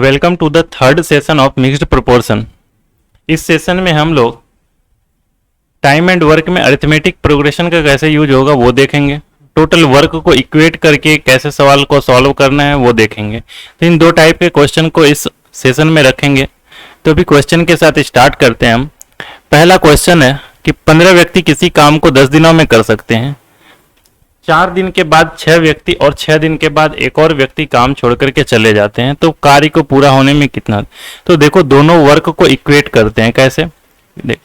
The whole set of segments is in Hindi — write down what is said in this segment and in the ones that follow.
Welcome to the third session of mixed proportion. इस सेशन में हम लोग टाइम एंड वर्क में अरिथमेटिक प्रोग्रेशन का कैसे यूज होगा वो देखेंगे। टोटल वर्क को इक्वेट करके कैसे सवाल को सॉल्व करना है वो देखेंगे। तो इन दो टाइप के क्वेश्चन को इस सेशन में रखेंगे। तो अभी क्वेश्चन के साथ स्टार्ट करते हैं हम। पहला क्वेश्चन है कि 15 व्यक्ति किसी काम को 10 दिनों में कर सकते हैं। 4 दिन के बाद 6 व्यक्ति और 6 दिन के बाद एक और व्यक्ति काम छोड़ करके चले जाते हैं, तो कार्य को पूरा होने में कितना। तो देखो दोनों वर्क को इक्वेट करते हैं। कैसे, देखो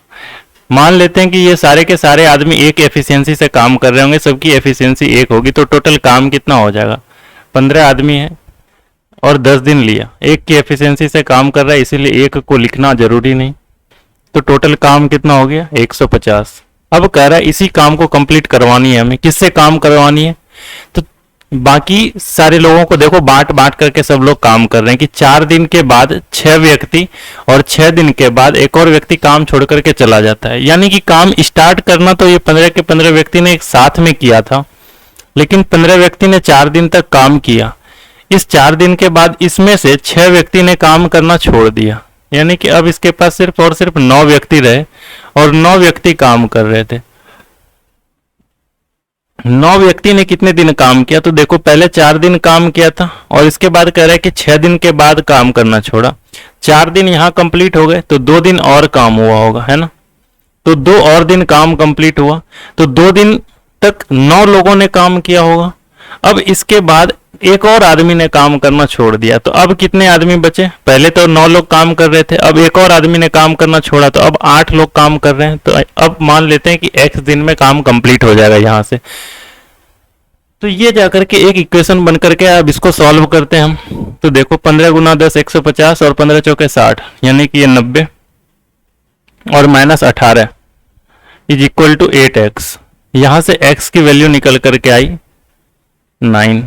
मान लेते हैं कि ये सारे के सारे आदमी एक एफिशिएंसी से काम कर रहे होंगे, सबकी एफिशिएंसी एक होगी, तो टोटल काम कितना हो जाएगा। 15 आदमी है और 10 दिन लिया, एक की एफिशिएंसी से काम कर रहा है, इसीलिए एक को लिखना जरूरी नहीं। तो टोटल काम कितना हो गया 150। अब कह रहा है इसी काम को कंप्लीट करवानी है हमें। किससे काम करवानी है, तो बाकी सारे लोगों को देखो बांट बांट करके सब लोग काम कर रहे हैं कि 4 दिन के बाद 6 व्यक्ति और 6 दिन के बाद एक और व्यक्ति काम छोड़ करके चला जाता है। यानी कि काम स्टार्ट करना तो ये 15 के 15 व्यक्ति ने एक साथ में किया था, लेकिन 15 व्यक्ति ने 4 दिन तक काम किया। इस 4 दिन के बाद इसमें से 6 व्यक्ति ने काम करना छोड़ दिया, यानी कि अब इसके पास सिर्फ और सिर्फ 9 व्यक्ति रहे और 9 व्यक्ति काम कर रहे थे। 9 व्यक्ति ने कितने दिन काम किया, तो देखो पहले 4 दिन काम किया था और इसके बाद कह रहा है कि 6 दिन के बाद काम करना छोड़ा। 4 दिन यहां कंप्लीट हो गए तो 2 दिन और काम हुआ होगा, है ना। तो 2 और दिन काम कंप्लीट हुआ, तो 2 दिन तक 9 लोगों ने काम किया होगा। अब इसके बाद एक और आदमी ने काम करना छोड़ दिया, तो अब कितने आदमी बचे। पहले तो 9 लोग काम कर रहे थे, अब एक और आदमी ने काम करना छोड़ा, तो अब 8 लोग काम कर रहे हैं। तो अब मान लेते हैं कि x दिन में काम कंप्लीट हो जाएगा यहां से। तो ये जाकर के एक इक्वेशन बन करके अब इसको सॉल्व करते हैं हम। तो देखो 15 गुना 10 150 और 15 चौके 60, यानी कि ये 90 और minus 18 is equal to 8x। यहां से x की वैल्यू निकल करके आई 9।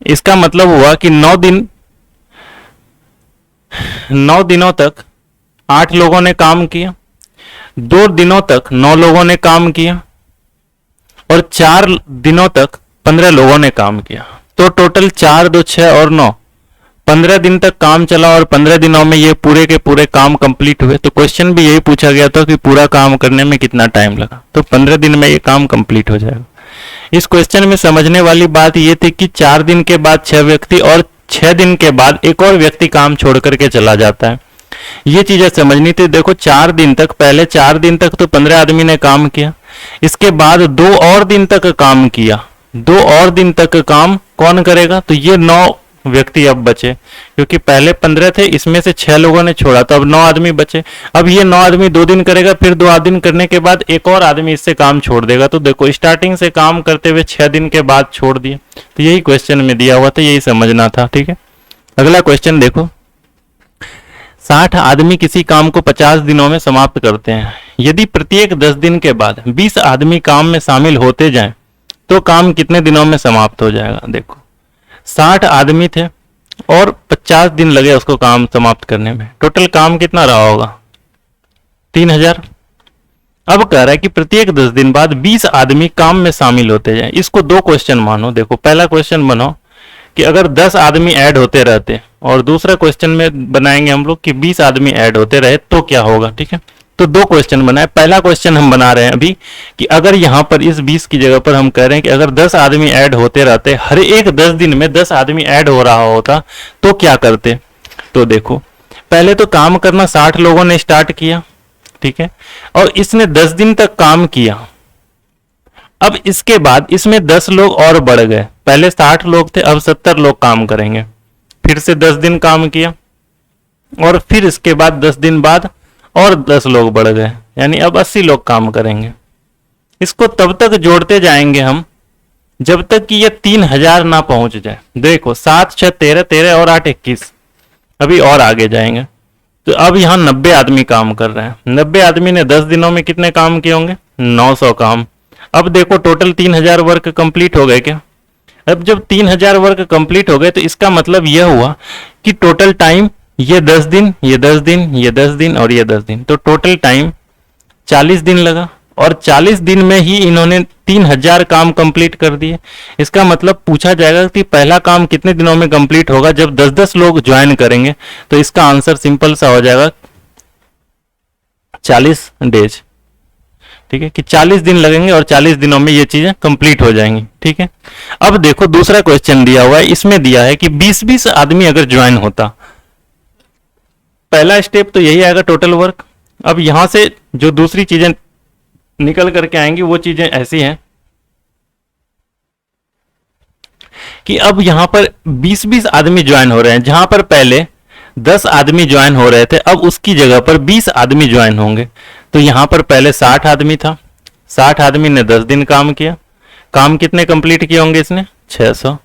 इसका मतलब हुआ कि 9 दिनों तक 8 लोगों ने काम किया, 2 दिनों तक 9 लोगों ने काम किया और 4 दिनों तक 15 लोगों ने काम किया। तो टोटल 4 2 6 और 9 15 दिन तक काम चला और 15 दिनों में ये पूरे के पूरे काम कंप्लीट हुए। तो क्वेश्चन भी यही पूछा गया था कि पूरा काम करने में कितना टाइम लगा, तो 15 दिन में ये काम कंप्लीट हो जाएगा। इस क्वेश्चन में समझने वाली बात यह थी कि 4 दिन के बाद 6 व्यक्ति और 6 दिन के बाद एक और व्यक्ति काम छोड़ करके चला जाता है। ये चीजें समझनी थी। देखो 4 दिन तक, पहले 4 दिन तक तो 15 आदमी ने काम किया, इसके बाद 2 और दिन तक काम किया। 2 और दिन तक काम कौन करेगा, तो ये 9 व्यक्ति अब बचे, क्योंकि पहले 15 थे, इसमें से 6 लोगों ने छोड़ा, तो अब 9 आदमी बचे। अब ये 9 आदमी 2 दिन करेगा, फिर 2 दिन करने के बाद एक और आदमी इससे काम छोड़ देगा। तो देखो स्टार्टिंग से काम करते हुए 6 दिन के बाद छोड़ दिया। तो यही क्वेश्चन में दिया हुआ था, यही समझना था, ठीक है। अगला क्वेश्चन देखो, 60 आदमी किसी काम को 50 दिनों में समाप्त करते हैं। यदि प्रत्येक 10 दिन के बाद 20 आदमी काम में शामिल होते जाएं, तो काम कितने दिनों में समाप्त हो जाएगा। देखो 60 आदमी थे और 50 दिन लगे उसको काम समाप्त करने में, टोटल काम कितना रहा होगा 3000। अब कह रहा है कि प्रत्येक 10 दिन बाद 20 आदमी काम में शामिल होते जाएं। इसको 2 क्वेश्चन मानो। देखो पहला क्वेश्चन बनाओ कि अगर 10 आदमी ऐड होते रहते, और दूसरा क्वेश्चन में बनाएंगे हम लोग कि 20 आदमी ऐड होते रहे तो क्या होगा, ठीक है। तो 2 क्वेश्चन बनाए। पहला क्वेश्चन हम बना रहे हैं अभी कि अगर यहां पर इस 20 की जगह पर हम कह रहे हैं कि अगर 10 आदमी ऐड होते रहते, हर एक 10 दिन में 10 आदमी ऐड हो रहा होता, तो क्या करते। तो देखो पहले तो काम करना 60 लोगों ने स्टार्ट किया, ठीक है, और इसने 10 दिन तक काम किया। अब इसके बाद इसमें 10 लोग और बढ़ गए, पहले 60 लोग थे, अब 70 लोग काम करेंगे। फिर से 10 दिन काम किया और फिर इसके बाद 10 दिन बाद और 10 लोग बढ़ गए, यानी अब 80 लोग काम करेंगे। इसको तब तक जोड़ते जाएंगे हम जब तक कि ये 3000 ना पहुंच जाए। देखो 7 6 13 13 और 8 21, अभी और आगे जाएंगे। तो अब यहां 90 आदमी काम कर रहे हैं। 90 आदमी ने 10 दिनों में कितने काम किए होंगे 900 काम। अब देखो टोटल 3000 वर्क कंप्लीट हो गए क्या। अब जब 3000 वर्क कंप्लीट हो गए तो इसका मतलब यह हुआ कि टोटल टाइम ये 10 दिन, ये 10 दिन, ये 10 दिन और ये 10 दिन, तो टोटल टाइम 40 दिन लगा। और 40 दिन में ही इन्होंने 3000 काम कंप्लीट कर दिए। इसका मतलब पूछा जाएगा कि पहला काम कितने दिनों में कंप्लीट होगा जब 10-10 लोग ज्वाइन करेंगे, तो इसका आंसर सिंपल सा हो जाएगा 40 डेज। ठीक है कि 40 दिन लगेंगे और 40 दिनों में ये चीजें कंप्लीट हो जाएंगी। ठीक है, अब देखो दूसरा क्वेश्चन दिया हुआ है, इसमें दिया है कि 20-20 आदमी अगर ज्वाइन होता, पहला स्टेप तो यही आएगा टोटल वर्क। अब यहां से जो दूसरी चीजें निकल करके आएंगी वो चीजें ऐसी हैं कि अब यहां पर 20-20 आदमी ज्वाइन हो रहे हैं। जहां पर पहले 10 आदमी ज्वाइन हो रहे थे, अब उसकी जगह पर 20 आदमी ज्वाइन होंगे। तो यहां पर पहले 60 आदमी था, 60 आदमी ने 10 दिन काम किया। काम कितने कंप्लीट किए होंगे इसने? 600।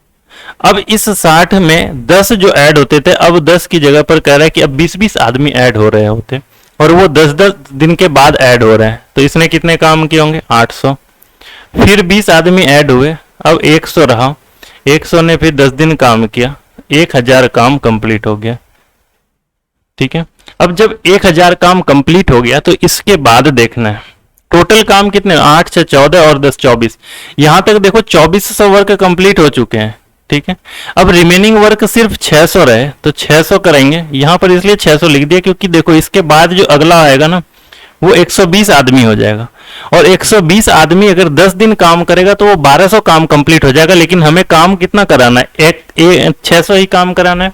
अब इस 60 में 10 जो ऐड होते थे, अब 10 की जगह पर कह रहा है कि अब 20-20 आदमी ऐड हो रहे होते और वो 10-10 दिन के बाद ऐड हो रहे हैं। तो इसने कितने काम किए होंगे? 800। फिर 20 आदमी ऐड हुए, अब 100 रहा। 100 ने फिर 10 दिन काम किया, 1000 काम कंप्लीट हो गया। ठीक है, अब जब 1000 काम कंप्लीट हो गया तो इसके बाद देखना है टोटल काम कितने? 8 से 14 और 10 24। यहां तक देखो 2400 वर्क कंप्लीट हो चुके हैं। ठीक है, अब रिमेनिंग वर्क सिर्फ 600 रहे, तो 600 करेंगे। यहां पर इसलिए 600 लिख दिया क्योंकि देखो इसके बाद जो अगला आएगा ना वो 120 आदमी हो जाएगा, और 120 आदमी अगर 10 दिन काम करेगा तो वो 1200 काम कंप्लीट हो जाएगा। लेकिन हमें काम कितना कराना है? 600 ही काम कराना है।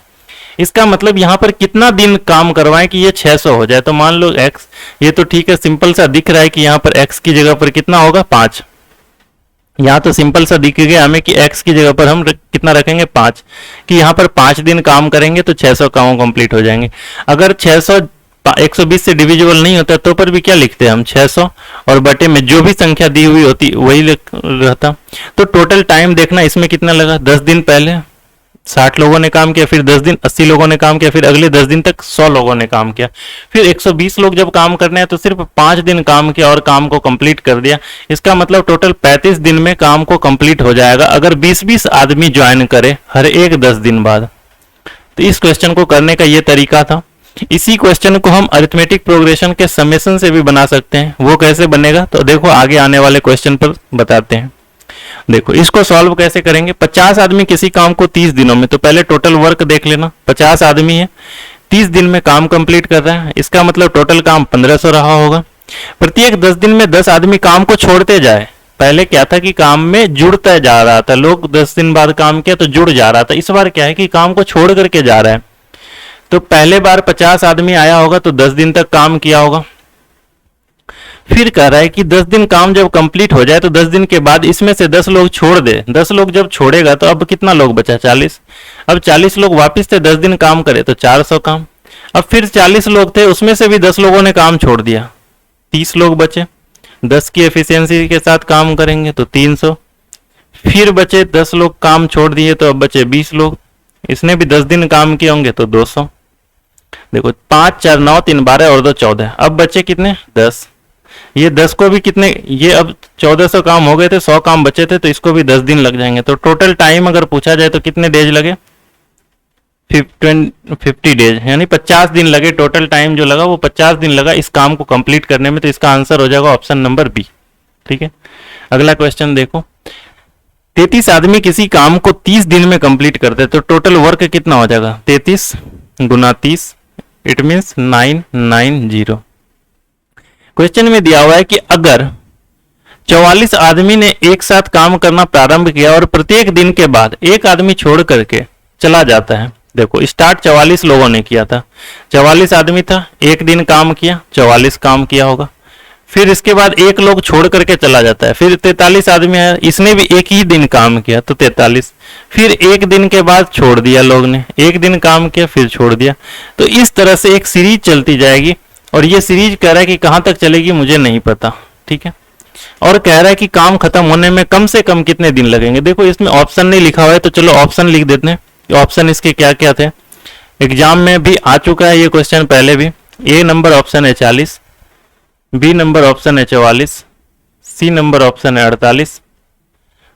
इसका मतलब यहां पर कितना दिन काम करवाएं कि ये 600 हो जाए? तो मान लो x, ये तो ठीक है सिंपल सा दिख रहा है कि यहां पर x की जगह पर कितना होगा? 5। यहां तो सिंपल सा दिख गया हमें कि x की जगह पर हम कितना रखेंगे? 5, कि यहां पर 5 दिन काम करेंगे तो 600 काम कंप्लीट हो जाएंगे। अगर 600 120 से डिविजिबल नहीं होता तो पर भी क्या लिखते हैं हम? 600, और बटे में जो भी संख्या दी हुई होती वही रहता। तो टोटल टाइम देखना इसमें कितना लगा? 10 दिन पहले 60 लोगों ने काम किया, फिर 10 दिन 80 लोगों ने काम किया, फिर अगले 10 दिन तक 100 लोगों ने काम किया, फिर 120 लोग जब काम करने हैं तो सिर्फ 5 दिन काम किया और काम को कंप्लीट कर दिया। इसका मतलब टोटल 35 दिन में काम को कंप्लीट हो जाएगा अगर 20-20 आदमी ज्वाइन करे हर एक 10 दिन बाद। तो इस क्वेश्चन को करने का ये तरीका था। इसी क्वेश्चन को हम अरिथमेटिक प्रोग्रेशन के समेशन से भी बना सकते हैं। वो कैसे बनेगा तो देखो आगे आने वाले क्वेश्चन पर बताते हैं। देखो इसको सॉल्व कैसे करेंगे? 50 आदमी किसी काम को 30 दिनों में, तो पहले टोटल वर्क देख लेना। 50 आदमी है, 30 दिन में काम कंप्लीट कर रहा है, इसका मतलब टोटल काम 1500 रहा होगा। प्रत्येक 10 दिन में 10 आदमी काम को छोड़ते जाए। पहले क्या था कि काम में जुड़ता जा रहा था, लोग 10 दिन बाद काम किया तो जुड़ जा रहा था। इस बार क्या है कि काम को छोड़ करके जा रहा है। तो पहले बार 50 आदमी आया होगा तो 10 दिन तक काम किया होगा। फिर कह रहा है कि 10 दिन काम जब कंप्लीट हो जाए तो 10 दिन के बाद इसमें से 10 लोग छोड़ दे। 10 लोग जब छोड़ेगा तो अब कितना लोग बचा? 40। अब 40 लोग वापस से 10 दिन काम करे तो 400 काम। अब फिर 40 लोग थे, उसमें से भी 10 लोगों ने काम छोड़ दिया, 30 लोग बचे। 10 की एफिशिएंसी के साथ काम करेंगे तो 300। फिर बचे 10 लोग काम छोड़ दिए तो अब बचे 20 लोग, इसने भी 10 दिन काम किए होंगे तो 200। देखो 5 4 9 3 12 और 2 14। अब बचे कितने? 10। ये 10 को भी कितने, ये अब 1400 काम हो गए थे, 100 काम बचे थे, तो इसको भी 10 दिन लग जाएंगे। तो टोटल टाइम अगर पूछा जाए तो कितने डेज लगे? 50 डेज, यानी 50 दिन लगे। टोटल टाइम जो लगा वो 50 दिन लगा इस काम को कंप्लीट करने में। तो इसका आंसर हो जाएगा ऑप्शन नंबर बी। ठीक है, अगला क्वेश्चन देखो। 33 आदमी किसी काम को 30 दिन में कंप्लीट करते तो टोटल वर्क कितना हो जाएगा? 33 गुना 30, इट मीन्स 990। क्वेश्चन में दिया हुआ है कि अगर 44 आदमी ने एक साथ काम करना प्रारंभ किया और प्रत्येक दिन के बाद एक आदमी छोड़ करके चला जाता है। देखो स्टार्ट 44 लोगों ने किया था, 44 आदमी था, एक दिन काम किया, 44 काम किया होगा। फिर इसके बाद एक लोग छोड़ करके चला जाता है, फिर 43 आदमी है, इसने भी एक ही दिन काम किया तो 43। फिर एक दिन के बाद छोड़ दिया लोग ने, एक दिन काम किया फिर छोड़ दिया। तो इस तरह से एक सीरीज चलती जाएगी, और ये सीरीज कह रहा है कि कहां तक चलेगी मुझे नहीं पता। ठीक है, और कह रहा है कि काम खत्म होने में कम से कम कितने दिन लगेंगे। देखो इसमें ऑप्शन नहीं लिखा हुआ है तो चलो ऑप्शन लिख देते हैं। ऑप्शन इसके क्या क्या थे, एग्जाम में भी आ चुका है ये क्वेश्चन पहले भी। ए नंबर ऑप्शन है 40, बी नंबर ऑप्शन है 44, सी नंबर ऑप्शन है 48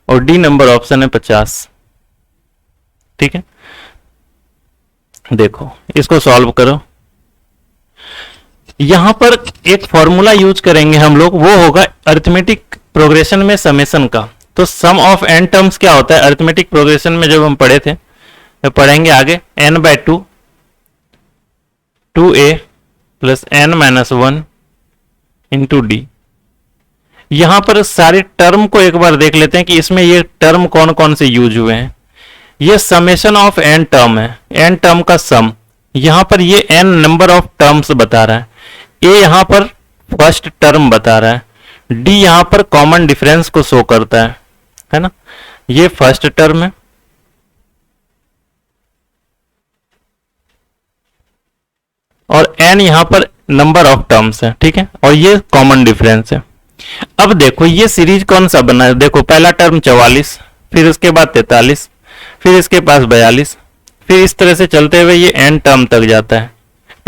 और डी नंबर ऑप्शन है 50। ठीक है, देखो इसको सॉल्व करो। यहां पर एक फॉर्मूला यूज करेंगे हम लोग, वो होगा अरिथमेटिक प्रोग्रेशन में समेशन का, तो सम ऑफ एन टर्म्स क्या होता है अरिथमेटिक प्रोग्रेशन में जब हम पढ़े थे, तो पढ़ेंगे आगे n by two 2a plus n minus 1 into D. यहां पर सारे टर्म को एक बार देख लेते हैं कि इसमें ये टर्म कौन कौन से यूज हुए हैं। ये समेशन ऑफ एन टर्म है, एन टर्म का सम। यहां पर ये एन नंबर ऑफ टर्म्स बता रहा है, ए यहां पर फर्स्ट टर्म बता रहा है, डी यहां पर कॉमन डिफरेंस को शो करता है ना। ये फर्स्ट टर्म है और एन यहां पर नंबर ऑफ टर्म्स है, ठीक है, और ये कॉमन डिफरेंस है। अब देखो ये सीरीज कौन सा बना है, देखो पहला टर्म 44, फिर उसके बाद 43, फिर इसके पास 42, फिर इस तरह से चलते हुए ये एन टर्म तक जाता है,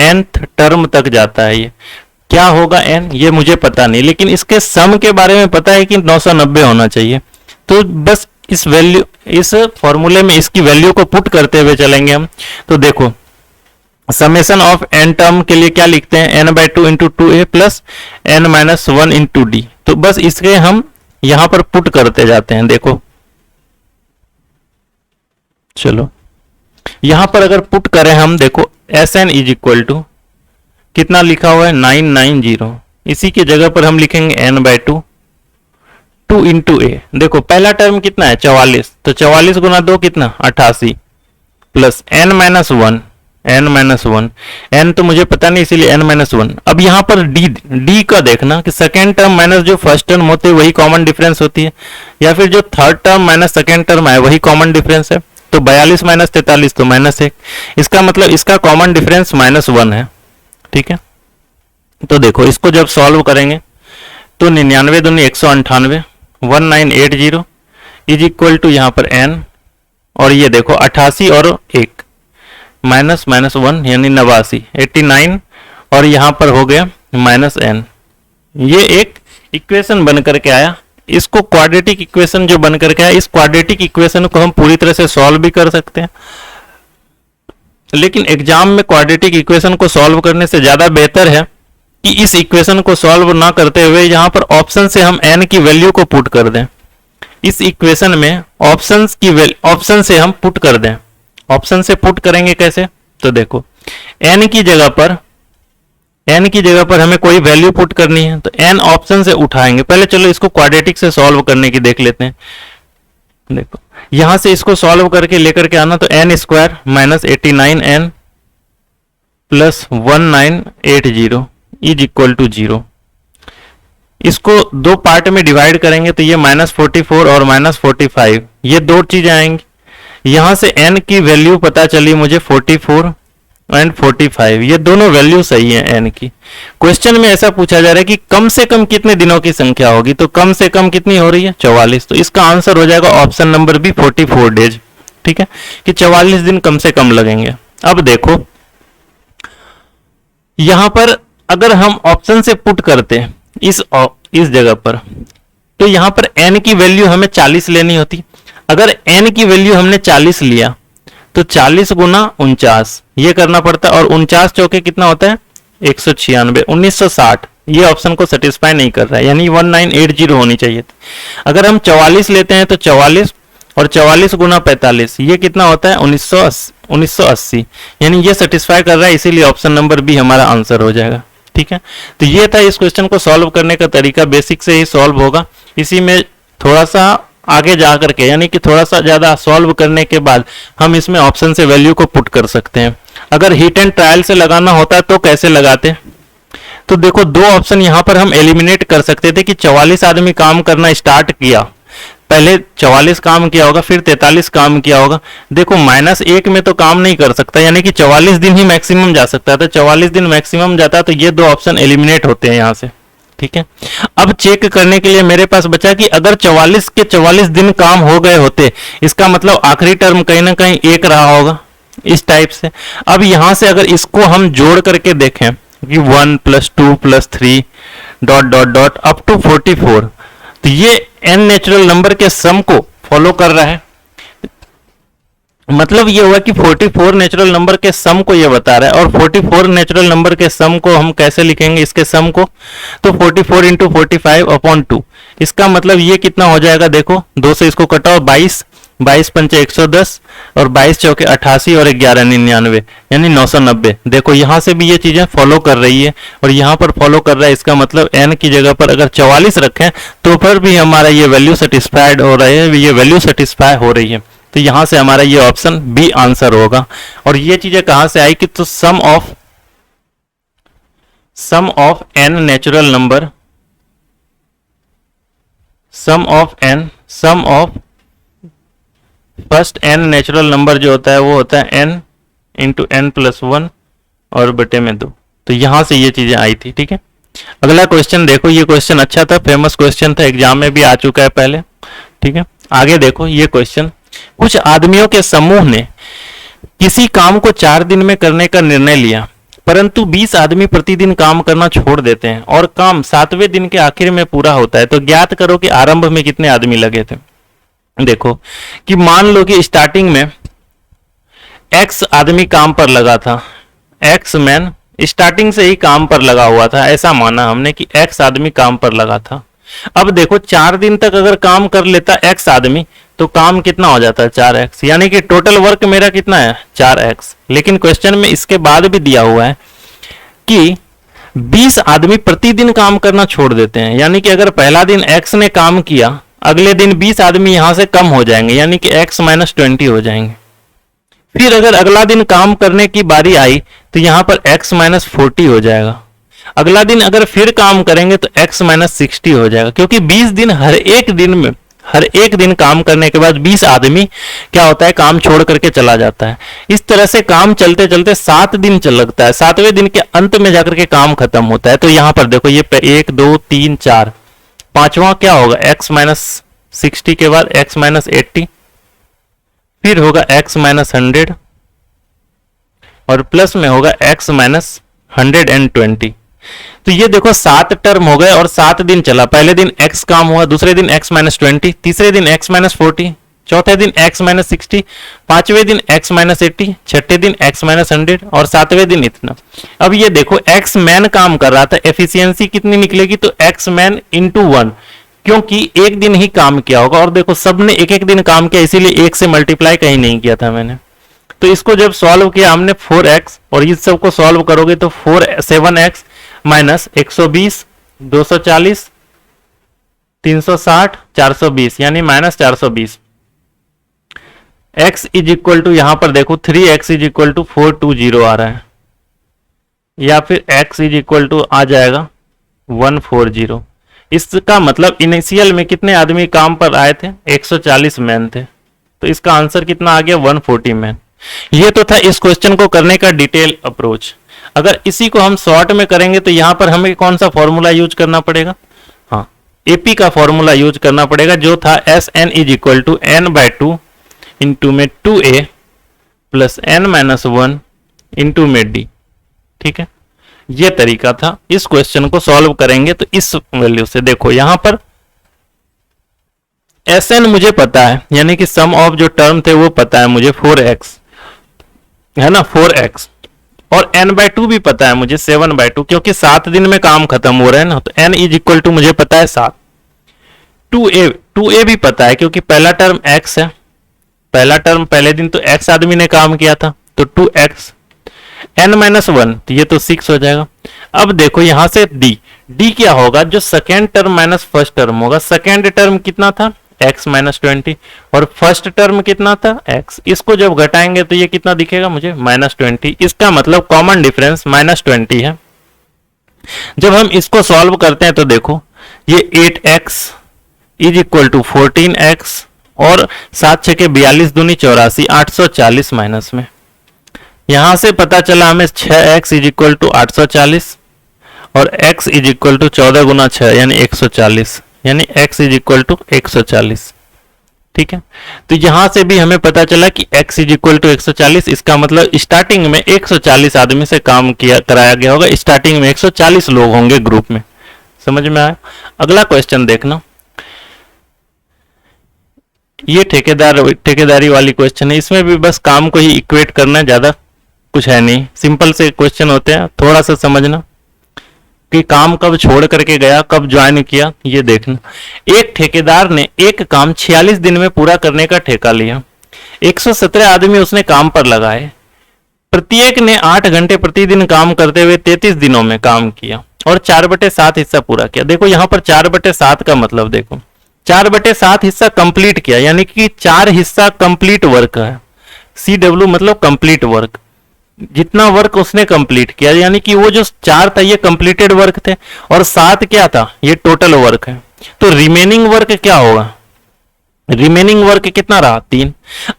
nth टर्म तक जाता है। ये क्या होगा n, ये मुझे पता नहीं, लेकिन इसके सम के बारे में पता है कि 990 होना चाहिए। तो बस इस वैल्यू, इस फॉर्मूले में इसकी वैल्यू को पुट करते हुए चलेंगे हम। तो देखो समेशन ऑफ एन टर्म के लिए क्या लिखते हैं, n by two into 2a plus n minus 1 into D. तो बस इसके हम यहां पर पुट करते जाते हैं। देखो चलो यहां पर अगर पुट करें हम, देखो Sn इज इक्वल टू कितना लिखा हुआ है 990, इसी की जगह पर हम लिखेंगे n बाई टू 2 इंटू ए। देखो पहला टर्म कितना है 44, तो 44 गुना 2 कितना 88 plus n minus 1, n minus 1, n तो मुझे पता नहीं इसीलिए n माइनस 1। अब यहां पर d का देखना कि सेकेंड टर्म माइनस जो फर्स्ट टर्म होते हैं वही कॉमन डिफरेंस होती है, या फिर जो third term minus second term है वही कॉमन डिफरेंस है। तो 42 माइनस 43 तो माइनस 1, इसका मतलब इसका कॉमन डिफरेंस माइनस 1 है, ठीक है। तो देखो इसको जब सॉल्व करेंगे तो 99 दूनी 198 1980 इज इक्वल टू यहाँ पर n, और ये देखो 88 और 1 माइनस माइनस 1 यानी 89 89, और यहाँ पर हो गया माइनस n। ये एक इक्वेशन बन करके आया। इसको क्वाड्रेटिक इक्वेशन जो बन करके आया, इस क्वाड्रेटिक इक्वेशन को हम पूरी तरह से सॉल्व भी कर सकते हैं, लेकिन एग्जाम में क्वाड्रेटिक इक्वेशन को सॉल्व करने से ज्यादा बेहतर है कि इस इक्वेशन को सॉल्व ना करते हुए यहां पर ऑप्शन से हम n की वैल्यू को पुट कर दें। इस इक्वेशन में ऑप्शन से हम पुट कर दें। ऑप्शन से पुट करेंगे कैसे, तो देखो n की जगह पर हमें कोई वैल्यू पुट करनी है, तो n ऑप्शन से उठाएंगे। पहले चलो इसको क्वाड्रेटिक से सॉल्व करने की देख लेते हैं। देखो यहां से इसको सॉल्व करके लेकर के आना, तो n square minus 89n plus 1980 is equal to 0। इसको दो पार्ट में डिवाइड करेंगे तो ये माइनस 44 और माइनस 45, ये दो चीजें आएंगी। यहां से n की वैल्यू पता चली मुझे 44 एंड 45, ये दोनों वैल्यू सही है n की। क्वेश्चन में ऐसा पूछा जा रहा है कि कम से कम कितने दिनों की संख्या होगी, तो कम से कम कितनी हो रही है 44, तो इसका आंसर हो जाएगा ऑप्शन नंबर बी 44 डेज, ठीक है, कि 44 दिन कम से कम लगेंगे। अब देखो यहां पर अगर हम ऑप्शन से पुट करते हैं इस जगह पर, तो यहां पर n की वैल्यू हमें 40 लेनी होती। अगर n की वैल्यू हमने 40 लिया तो 40 गुना 49 ये करना पड़ता है, और 49 चौके कितना होता है 196, 1960। ये ऑप्शन को सेटिस्फाई नहीं कर रहा है, यानी 1980 होनी चाहिए थी। अगर हम 44 लेते हैं तो 44 और 44 गुना 45 ये कितना होता है 1980, यानी ये सेटिस्फाई कर रहा है, इसीलिए ऑप्शन नंबर बी हमारा आंसर हो जाएगा, ठीक है। तो ये था इस क्वेश्चन को सॉल्व करने का तरीका, बेसिक से ही सॉल्व होगा। इसी में थोड़ा सा आगे जा करके, यानी कि थोड़ा सा ज्यादा सॉल्व करने के बाद हम इसमें ऑप्शन से वैल्यू को पुट कर सकते हैं। अगर हिट एंड ट्रायल से लगाना होता तो कैसे लगाते, तो देखो दो ऑप्शन यहां पर हम एलिमिनेट कर सकते थे कि 44 आदमी काम करना स्टार्ट किया, पहले 44 काम किया होगा, फिर 43 काम किया होगा। देखो -1 में तो काम नहीं कर सकता, यानी कि 44 दिन ही मैक्सिमम जा सकता है, तो 44 दिन मैक्सिमम जाता है, तो ये दो ऑप्शन एलिमिनेट होते हैं यहां से, ठीक है। अब चेक करने के लिए मेरे पास बचा कि अगर 44 के 44 दिन काम हो गए होते, इसका मतलब आखिरी टर्म कहीं ना कहीं 1 रहा होगा, इस टाइप से। अब यहां से अगर इसको हम जोड़ करके देखें कि 1 + 2 + 3 ... अप टू 44, तो ये n नेचुरल नंबर के सम को फॉलो कर रहा है। मतलब ये हुआ कि 44 नेचुरल नंबर के सम को ये बता रहा है, और 44 नेचुरल नंबर के सम को हम कैसे लिखेंगे, इसके सम को, तो 44 × 45/2, इसका मतलब ये कितना हो जाएगा, देखो 2 से इसको कटाओ, 22, 22 पंचे 110 और 22 चौके 88 और 11 99 यानी 990। देखो यहाँ से भी ये चीजें फॉलो कर रही है और यहाँ पर फॉलो कर रहा है। इसका मतलब n की जगह पर अगर 44 रखें तो फिर भी हमारा ये वैल्यू सेटिस्फाइड हो रहा है, ये वैल्यू सेटिस्फाई हो रही है। तो यहाँ से हमारा ये ऑप्शन बी आंसर होगा। और ये चीजें कहाँ से आई कि तो sum of n natural number, sum of first n natural number जो होता है वो होता है n इंटू n प्लस 1 और बटे में 2। तो यहां से ये चीजें आई थी। ठीक है, अगला क्वेश्चन देखो, ये क्वेश्चन अच्छा था, फेमस क्वेश्चन था, एग्जाम में भी आ चुका है पहले। ठीक है, आगे देखो ये क्वेश्चन, कुछ आदमियों के समूह ने किसी काम को 4 दिन में करने का निर्णय लिया, परंतु 20 आदमी प्रतिदिन काम करना छोड़ देते हैं और काम 7वें दिन के आखिर में पूरा होता है। तो ज्ञात करो कि आरंभ में कितने आदमी लगे थे। देखो कि मान लो कि स्टार्टिंग में x आदमी काम पर लगा था, x मैन स्टार्टिंग से ही काम पर लगा हुआ था, ऐसा माना हमने कि x आदमी काम पर लगा था। अब देखो 4 दिन तक अगर काम कर लेता x आदमी तो काम कितना हो जाता है 4x, यानी कि टोटल वर्क मेरा कितना है 4x। लेकिन क्वेश्चन में इसके बाद भी दिया हुआ है कि 20 आदमी प्रतिदिन काम करना छोड़ देते हैं, यानी कि अगर पहला दिन x ने काम किया, अगले दिन 20 आदमी यहां से कम हो जाएंगे, यानी कि x माइनस 20 हो जाएंगे। फिर अगर अगला दिन काम करने की बारी आई तो यहां पर x माइनस 40 हो जाएगा। अगला दिन अगर फिर काम करेंगे तो x माइनस 60 हो जाएगा, क्योंकि 20 दिन हर एक दिन काम करने के बाद 20 आदमी क्या होता है काम छोड़ करके चला जाता है। इस तरह से काम चलते चलते 7 दिन चल लगता है, 7वें दिन के अंत में जाकर के काम खत्म होता है। तो यहां पर देखो ये 1 2 3 4, पांचवा क्या होगा x माइनस 60 के बाद x माइनस 80, फिर होगा x माइनस 100 और प्लस में होगा x माइनस 120। तो ये देखो 7 टर्म हो गए और 7 दिन चला। पहले दिन x काम हुआ, दूसरे दिन x माइनस 20, तीसरे दिन x माइनस 40, चौथे दिन x माइनस 60, पांचवें दिन x माइनस 80, छठे दिन x माइनस 100 और 7वें दिन इतना। अब ये देखो x मैन काम कर रहा था, एफिशिएंसी कितनी निकलेगी तो x मैन इंटू 1, क्योंकि एक दिन ही काम किया होगा। और देखो सबने एक एक दिन काम किया, इसीलिए 1 से मल्टीप्लाई कहीं नहीं किया था मैंने। तो इसको जब सॉल्व किया हमने 4x, और इस सब को सॉल्व करोगे तो 7x माइनस 120, 240, 360, 420 यानी minus 420। x is equal to यहां पर देखो 3x इज इक्वल टू 420 आ रहा है, या फिर x इज इक्वल टू आ जाएगा 140। इसका मतलब इनिशियल में कितने आदमी काम पर आए थे 140 मैन थे, तो इसका आंसर कितना आ गया 140 मैन। ये तो था इस क्वेश्चन को करने का डिटेल अप्रोच। अगर इसी को हम शॉर्ट में करेंगे तो यहां पर हमें कौन सा फॉर्मूला यूज करना पड़ेगा, हाँ एपी का फॉर्मूला यूज करना पड़ेगा, जो था S N is equal to N by 2 into में 2a plus n minus 1 into में d। ठीक है, ये तरीका था। इस क्वेश्चन को सॉल्व करेंगे तो इस वैल्यू से देखो यहां पर Sn मुझे पता है, यानी कि सम ऑफ जो टर्म थे वो पता है मुझे 4x है ना, 4x, और n बाय 2 भी पता है मुझे 7 बाय 2, क्योंकि 7 दिन में काम खत्म हो रहा है ना। तो n इज इक्वल टू मुझे पता है 7। 2a भी पता है क्योंकि पहला टर्म x है, पहला टर्म पहले दिन तो x आदमी ने काम किया था, तो 2x, n माइनस 1 तो ये तो 6 हो जाएगा। अब देखो यहां से d क्या होगा, जो second term minus first term होगा। सेकेंड टर्म कितना था x माइनस 20 और फर्स्ट टर्म कितना था x। इसको जब घटाएंगे तो ये कितना दिखेगा मुझे माइनस 20। इसका मतलब कॉमन डिफरेंस माइनस 20 है। जब हम इसको सॉल्व करते हैं तो देखो ये 8x is equal to 14x और 7 6 के 42 दूनी 84, 840 माइनस में। यहां से पता चला हमें 6x इज इक्वल टू 840 और x इज इक्वल टू 14 गुना 6 यानी 140, यानी x इज इक्वल टू 140। ठीक है, तो यहां से भी हमें पता चला कि x इज इक्वल टू 140। इसका मतलब स्टार्टिंग में 140 आदमी से काम कराया गया होगा। स्टार्टिंग में 140 लोग होंगे ग्रुप में। समझ में आया? अगला क्वेश्चन देखना, ये ठेकेदारी वाली क्वेश्चन है। इसमें भी बस काम को ही इक्वेट करना है, ज्यादा कुछ है नहीं, सिंपल से क्वेश्चन होते हैं, थोड़ा सा समझना। कि काम कब छोड़ करके गया, कब ज्वाइन किया, ये देखना। एक ठेकेदार ने एक काम 46 दिन में पूरा करने का ठेका लिया। 117 आदमी उसने काम पर लगाए। प्रत्येक ने 8 घंटे प्रतिदिन काम करते हुए 33 दिनों में काम किया और 4/7 हिस्सा पूरा किया। देखो यहां पर 4/7 का मतलब देखो, 4/7 हिस्सा कंप्लीट किया, यानी कि 4 हिस्सा कंप्लीट वर्क है। CW मतलब कंप्लीट वर्क, जितना वर्क उसने कंप्लीट किया, यानी कि वो जो 4 था ये कंप्लीटेड वर्क थे और 7 क्या था, ये टोटल वर्क है। तो रिमेनिंग वर्क क्या होगा, रिमेनिंग वर्क कितना रहा, 3।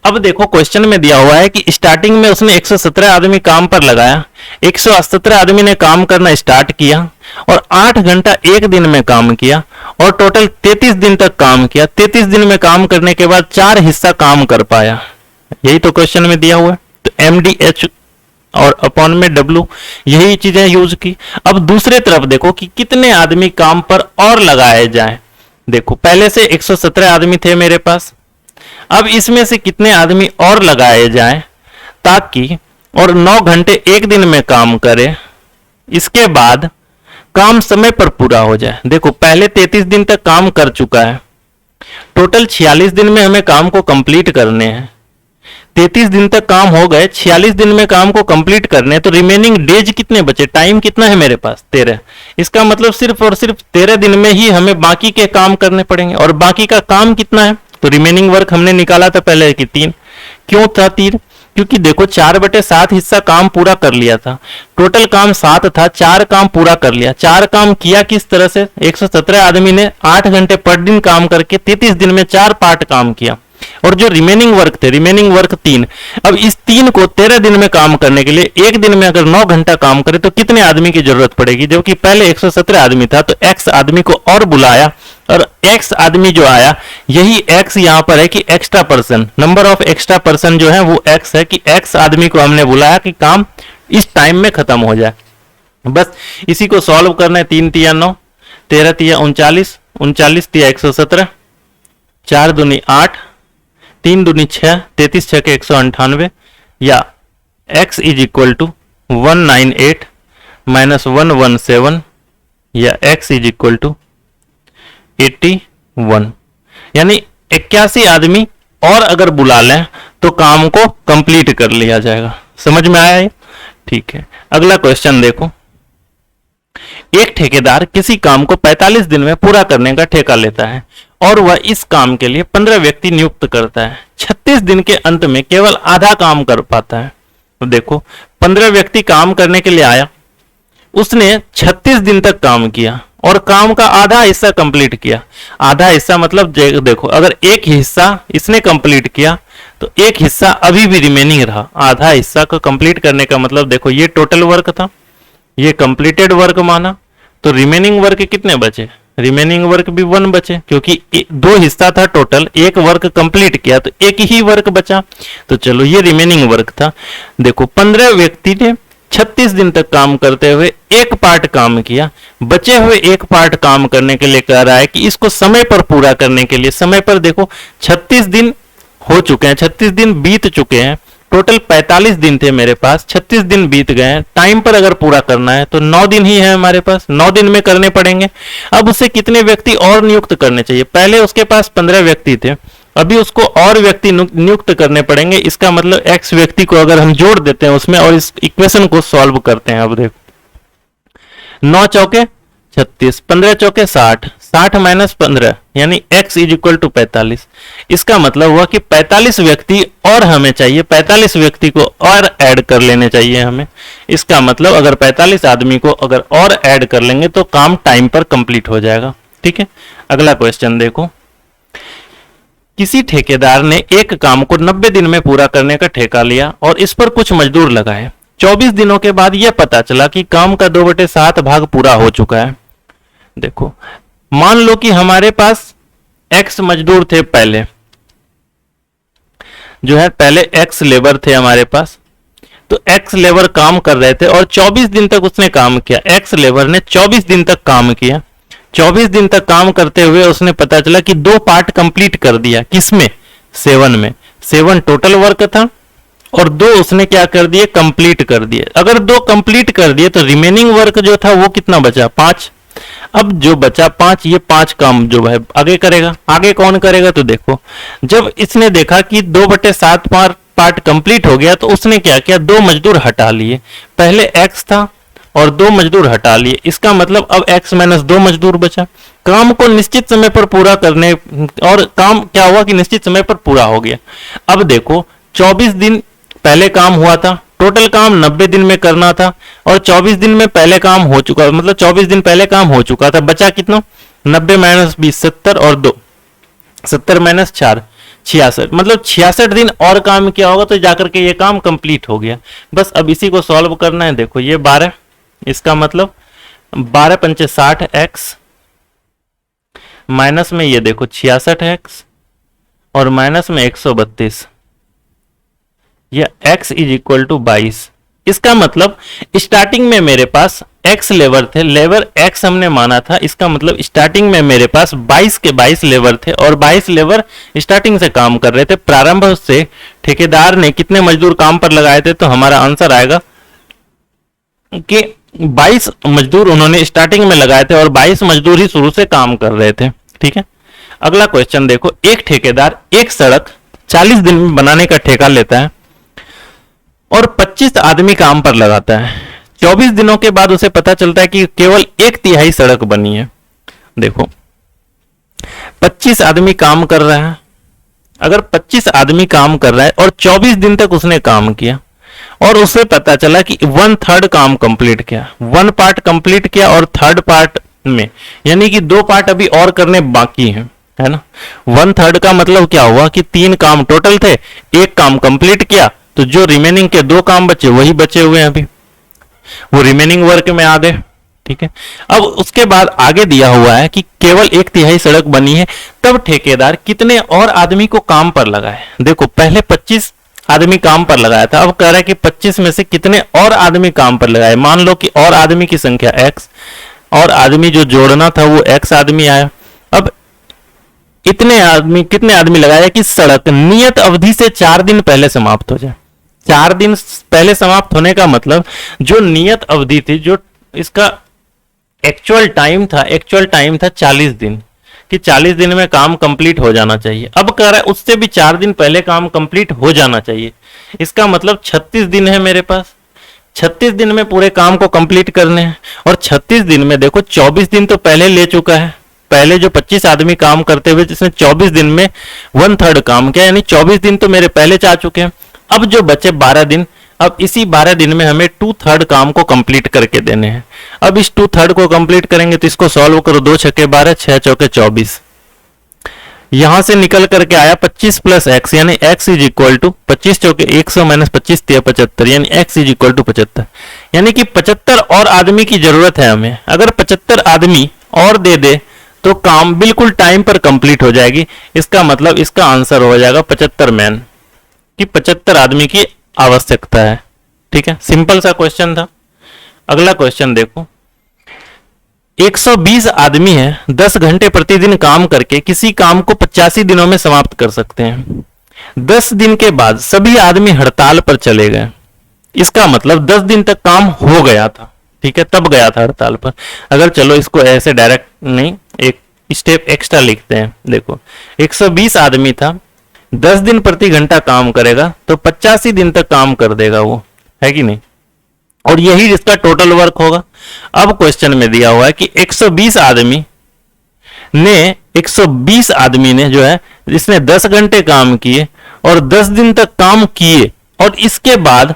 अब देखो क्वेश्चन में दिया हुआ है कि स्टार्टिंग में उसने 117 आदमी काम पर लगाया, 117 आदमी ने काम करना स्टार्ट किया और 8 घंटा एक दिन में काम किया और टोटल 33 दिन तक काम किया। 33 दिन में काम करने के बाद 4 हिस्सा काम कर पाया, यही तो क्वेश्चन में दिया हुआ है। तो MDH और अपॉन में W, यही चीजें यूज की। अब दूसरे तरफ देखो कि कितने आदमी काम पर और लगाए जाएं। देखो पहले से 117 आदमी थे मेरे पास, अब इसमें से कितने आदमी और लगाए जाएं ताकि और 9 घंटे एक दिन में काम करे, इसके बाद काम समय पर पूरा हो जाए। देखो पहले 33 दिन तक काम कर चुका है, टोटल 46 दिन में हमें काम को कंप्लीट करने हैं। 33 दिन तक काम हो गए, 46 दिन में काम को कंप्लीट करने हैं, तो रिमेनिंग डेज कितने बचे, टाइम कितना है मेरे पास, 13। इसका मतलब सिर्फ और सिर्फ 13 दिन में ही हमें बाकी के काम करने पड़ेंगे। और बाकी का काम कितना है, तो रिमेनिंग वर्क हमने निकाला था पहले कि 3। क्यों था 3, क्योंकि देखो 4/7 हिस्सा काम पूरा कर लिया था, टोटल काम 7 था, 4 काम पूरा कर लिया। 4 काम किया किस तरह से, 117 आदमी ने 8 घंटे पर दिन काम करके 33 दिन में 4 पार्ट काम किया और जो रिमेनिंग वर्क थे, रिमेनिंग वर्क 3। अब इस 3 को 13 दिन में काम करने के लिए एक दिन में अगर 9 घंटा काम करे तो कितने आदमी की जरूरत पड़ेगी, जबकि पहले 117 आदमी था तो X आदमी को और बुलाया और X आदमी जो आया, यही X यहां पर है कि extra person, number of extra person जो है वो X है कि X आदमी को हमने बुलाया कि काम इस टाइम में खत्म हो जाए। बस इसी को सॉल्व करना है। 3 तिया 9, 13 तिया 39, 39 तिया 117, 4 दूनी 8, 3 दूनी 6, 33 6 के 198, या x is equal to 198 minus 117, या x इज इक्वल टू 81, यानी 81 आदमी और अगर बुला लें तो काम को कंप्लीट कर लिया जाएगा। समझ में आया ये? ठीक है, अगला क्वेश्चन देखो। एक ठेकेदार किसी काम को 45 दिन में पूरा करने का ठेका लेता है और वह इस काम के लिए 15 व्यक्ति नियुक्त करता है। 36 दिन के अंत में केवल आधा काम कर पाता है। तो देखो 15 व्यक्ति काम करने के लिए आया, उसने 36 दिन तक काम किया और काम का आधा हिस्सा कंप्लीट किया। आधा हिस्सा मतलब देखो अगर एक हिस्सा इसने कंप्लीट किया तो एक हिस्सा अभी भी रिमेनिंग रहा। आधा हिस्सा को कंप्लीट करने का मतलब देखो ये टोटल वर्क था, ये कंप्लीटेड वर्क माना, तो रिमेनिंग वर्क कितने बचे, रिमेनिंग वर्क भी 1 बचे, क्योंकि 2 हिस्सा था टोटल, एक वर्क कंप्लीट किया तो एक ही वर्क बचा। तो चलो ये रिमेनिंग वर्क था। देखो 15 व्यक्ति ने 36 दिन तक काम करते हुए एक पार्ट काम किया, बचे हुए एक पार्ट काम करने के लिए कह रहा है कि इसको समय पर पूरा करने के लिए, समय पर देखो 36 दिन हो चुके हैं, 36 दिन बीत चुके हैं, टोटल 45 दिन थे मेरे पास, 36 दिन बीत गए हैं। टाइम पर अगर पूरा करना है तो 9 दिन ही है हमारे पास, 9 दिन में करने पड़ेंगे। अब उसे कितने व्यक्ति और नियुक्त करने चाहिए, पहले उसके पास 15 व्यक्ति थे, अभी उसको और व्यक्ति नियुक्त करने पड़ेंगे। इसका मतलब x व्यक्ति को अगर हम जोड़ देते हैं उसमें और इस इक्वेशन को सॉल्व करते हैं। अब देखो 9 चौके 36, 15 चौके 60, 60 माइनस 15 यानी x इज इक्वल टू 45। इसका मतलब हुआ कि 45 व्यक्ति और हमें चाहिए, 45 व्यक्ति को और ऐड कर लेने चाहिए हमें। इसका मतलब अगर 45 आदमी को अगर और ऐड कर लेंगे तो काम टाइम पर कंप्लीट हो जाएगा। ठीक है, अगला क्वेश्चन देखो। किसी ठेकेदार ने एक काम को 90 दिन में पूरा करने का ठेका लिया और इस पर कुछ मजदूर लगाए। 24 दिनों के बाद यह पता चला कि काम का 2/7 भाग पूरा हो चुका है। देखो मान लो कि हमारे पास x मजदूर थे, पहले जो है पहले x लेबर थे हमारे पास, तो x लेबर काम कर रहे थे और 24 दिन तक उसने काम किया। x लेबर ने 24 दिन तक काम किया। 24 दिन तक काम करते हुए उसने पता चला कि 2 पार्ट कंप्लीट कर दिया। किसमें, 7 में। 7 टोटल वर्क था और 2 उसने क्या कर दिए, कंप्लीट कर दिए। अगर 2 कंप्लीट कर दिए तो रिमेनिंग वर्क जो था वो कितना बचा, 5। अब जो बचा 5, ये 5 काम जो है आगे करेगा। आगे कौन करेगा, तो देखो जब इसने देखा कि 2/7 पार्ट कंप्लीट हो गया तो उसने क्या किया, 2 मजदूर हटा लिए। पहले x था और 2 मजदूर हटा लिए, इसका मतलब अब x - 2 मजदूर बचा। काम को निश्चित समय पर पूरा करने, और काम क्या हुआ कि निश्चित समय पर पूरा हो गया। अब देखो 24 दिन पहले काम हुआ था, टोटल काम 90 दिन में करना था, और 24 दिन में पहले काम हो चुका, मतलब 24 दिन पहले काम हो चुका था। बचा कितना, 90 - 20 70 और 2 70 - 4 66, मतलब 66 दिन और काम किया होगा तो जाकर के ये काम कंप्लीट हो गया। बस अब इसी को सॉल्व करना है। देखो ये 12, इसका मतलब 12 × 5 = 60 x, माइनस में ये देखो 66 x, और माइनस में 132, या x = 22। इसका मतलब स्टार्टिंग में मेरे पास x लेबर थे, लेबर x हमने माना था, इसका मतलब स्टार्टिंग में मेरे पास 22 के 22 लेबर थे, और 22 लेबर स्टार्टिंग से काम कर रहे थे। प्रारंभ से ठेकेदार ने कितने मजदूर काम पर लगाए थे, तो हमारा आंसर आएगा कि 22 मजदूर उन्होंने स्टार्टिंग में लगाए थे, और 22 मजदूर ही शुरू से काम कर रहे थे। ठीक है, अगला क्वेश्चन देखो। एक ठेकेदार एक सड़क 40 दिन में बनाने का ठेका लेता है और 25 आदमी काम पर लगाता है। 24 दिनों के बाद उसे पता चलता है कि केवल 1/3 सड़क बनी है। देखो 25 आदमी काम कर रहा है, अगर 25 आदमी काम कर रहा है और 24 दिन तक उसने काम किया, और उसे पता चला कि 1/3 काम कंप्लीट किया, 1 पार्ट कंप्लीट किया, और 3rd पार्ट में यानी कि 2 पार्ट अभी और करने बाकी हैं, है ना। 1/3 का मतलब क्या हुआ कि 3 काम टोटल थे, 1 काम कंप्लीट किया, तो जो रिमेनिंग के 2 काम बचे वही बचे हुए हैं, अभी वो रिमेनिंग वर्क में आ गए। ठीक है, अब उसके बाद आगे दिया हुआ है कि केवल 1/3 सड़क बनी है, तब ठेकेदार कितने और आदमी को काम पर लगाए। देखो पहले 25 आदमी काम पर लगाया था, अब कह रहा है कि 25 में से कितने और आदमी काम पर लगाए। मान लो कि और आदमी की संख्या x, और आदमी जो जोड़ना था वो x आदमी आया। अब इतने आदमी, कितने आदमी लगाया कि सड़क नियत अवधि से 4 दिन पहले समाप्त हो जाए। 4 दिन पहले समाप्त होने का मतलब जो नियत अवधि थी, जो इसका एक्चुअल टाइम था 40 दिन, कि 40 दिन में काम कंप्लीट हो जाना चाहिए। अब कह रहा है उससे भी 4 दिन पहले काम कंप्लीट हो जाना चाहिए। इसका मतलब 36 दिन है मेरे पास, 36 दिन में पूरे काम को कंप्लीट करने हैं। और 36 दिन में देखो 24 दिन तो पहले ले चुका है, पहले जो 25 आदमी काम करते हुए जिसने 24 दिन में 1/3 काम किया, यानी 24 दिन तो मेरे पहले जा चुके हैं। अब जो बचे 12 दिन, अब इसी 12 दिन में हमें 2/3 काम को कंप्लीट करके देने हैं। अब इस 2/3 को कंप्लीट करेंगे तो इसको सॉल्व करो, 2 × 6 = 12, 6 × 4 = 24। यहां से निकल करके आया 25 + x, यानी x = 25 × 4 = 100 - 25 = 75, यानी x = 75। यानी कि 75 और आदमी की जरूरत है हमें। अगर 75 आदमी और दे दे तो काम बिल्कुल टाइम पर कंप्लीट हो जाएगी। इसका मतलब इसका आंसर हो जाएगा 75 मैन, कि 75 आदमी की आवश्यकता है। ठीक है, सिंपल सा क्वेश्चन था। अगला क्वेश्चन देखो। 120 आदमी है, 10 घंटे प्रतिदिन काम करके किसी काम को 85 दिनों में समाप्त कर सकते हैं। 10 दिन के बाद सभी आदमी हड़ताल पर चले गए। इसका मतलब 10 दिन तक काम हो गया था, ठीक है, तब गया था हड़ताल पर। अगर चलो इसको ऐसे डायरेक्ट नहीं, एक स्टेप एक्स्ट्रा लिखते हैं। देखो 120 आदमी था, 10 दिन प्रति घंटा काम करेगा तो 85 दिन तक काम कर देगा वो, है कि नहीं, और यही इसका टोटल वर्क होगा। अब क्वेश्चन में दिया हुआ है कि 120 आदमी ने जो है, इसने 10 घंटे काम किए और 10 दिन तक काम किए, और इसके बाद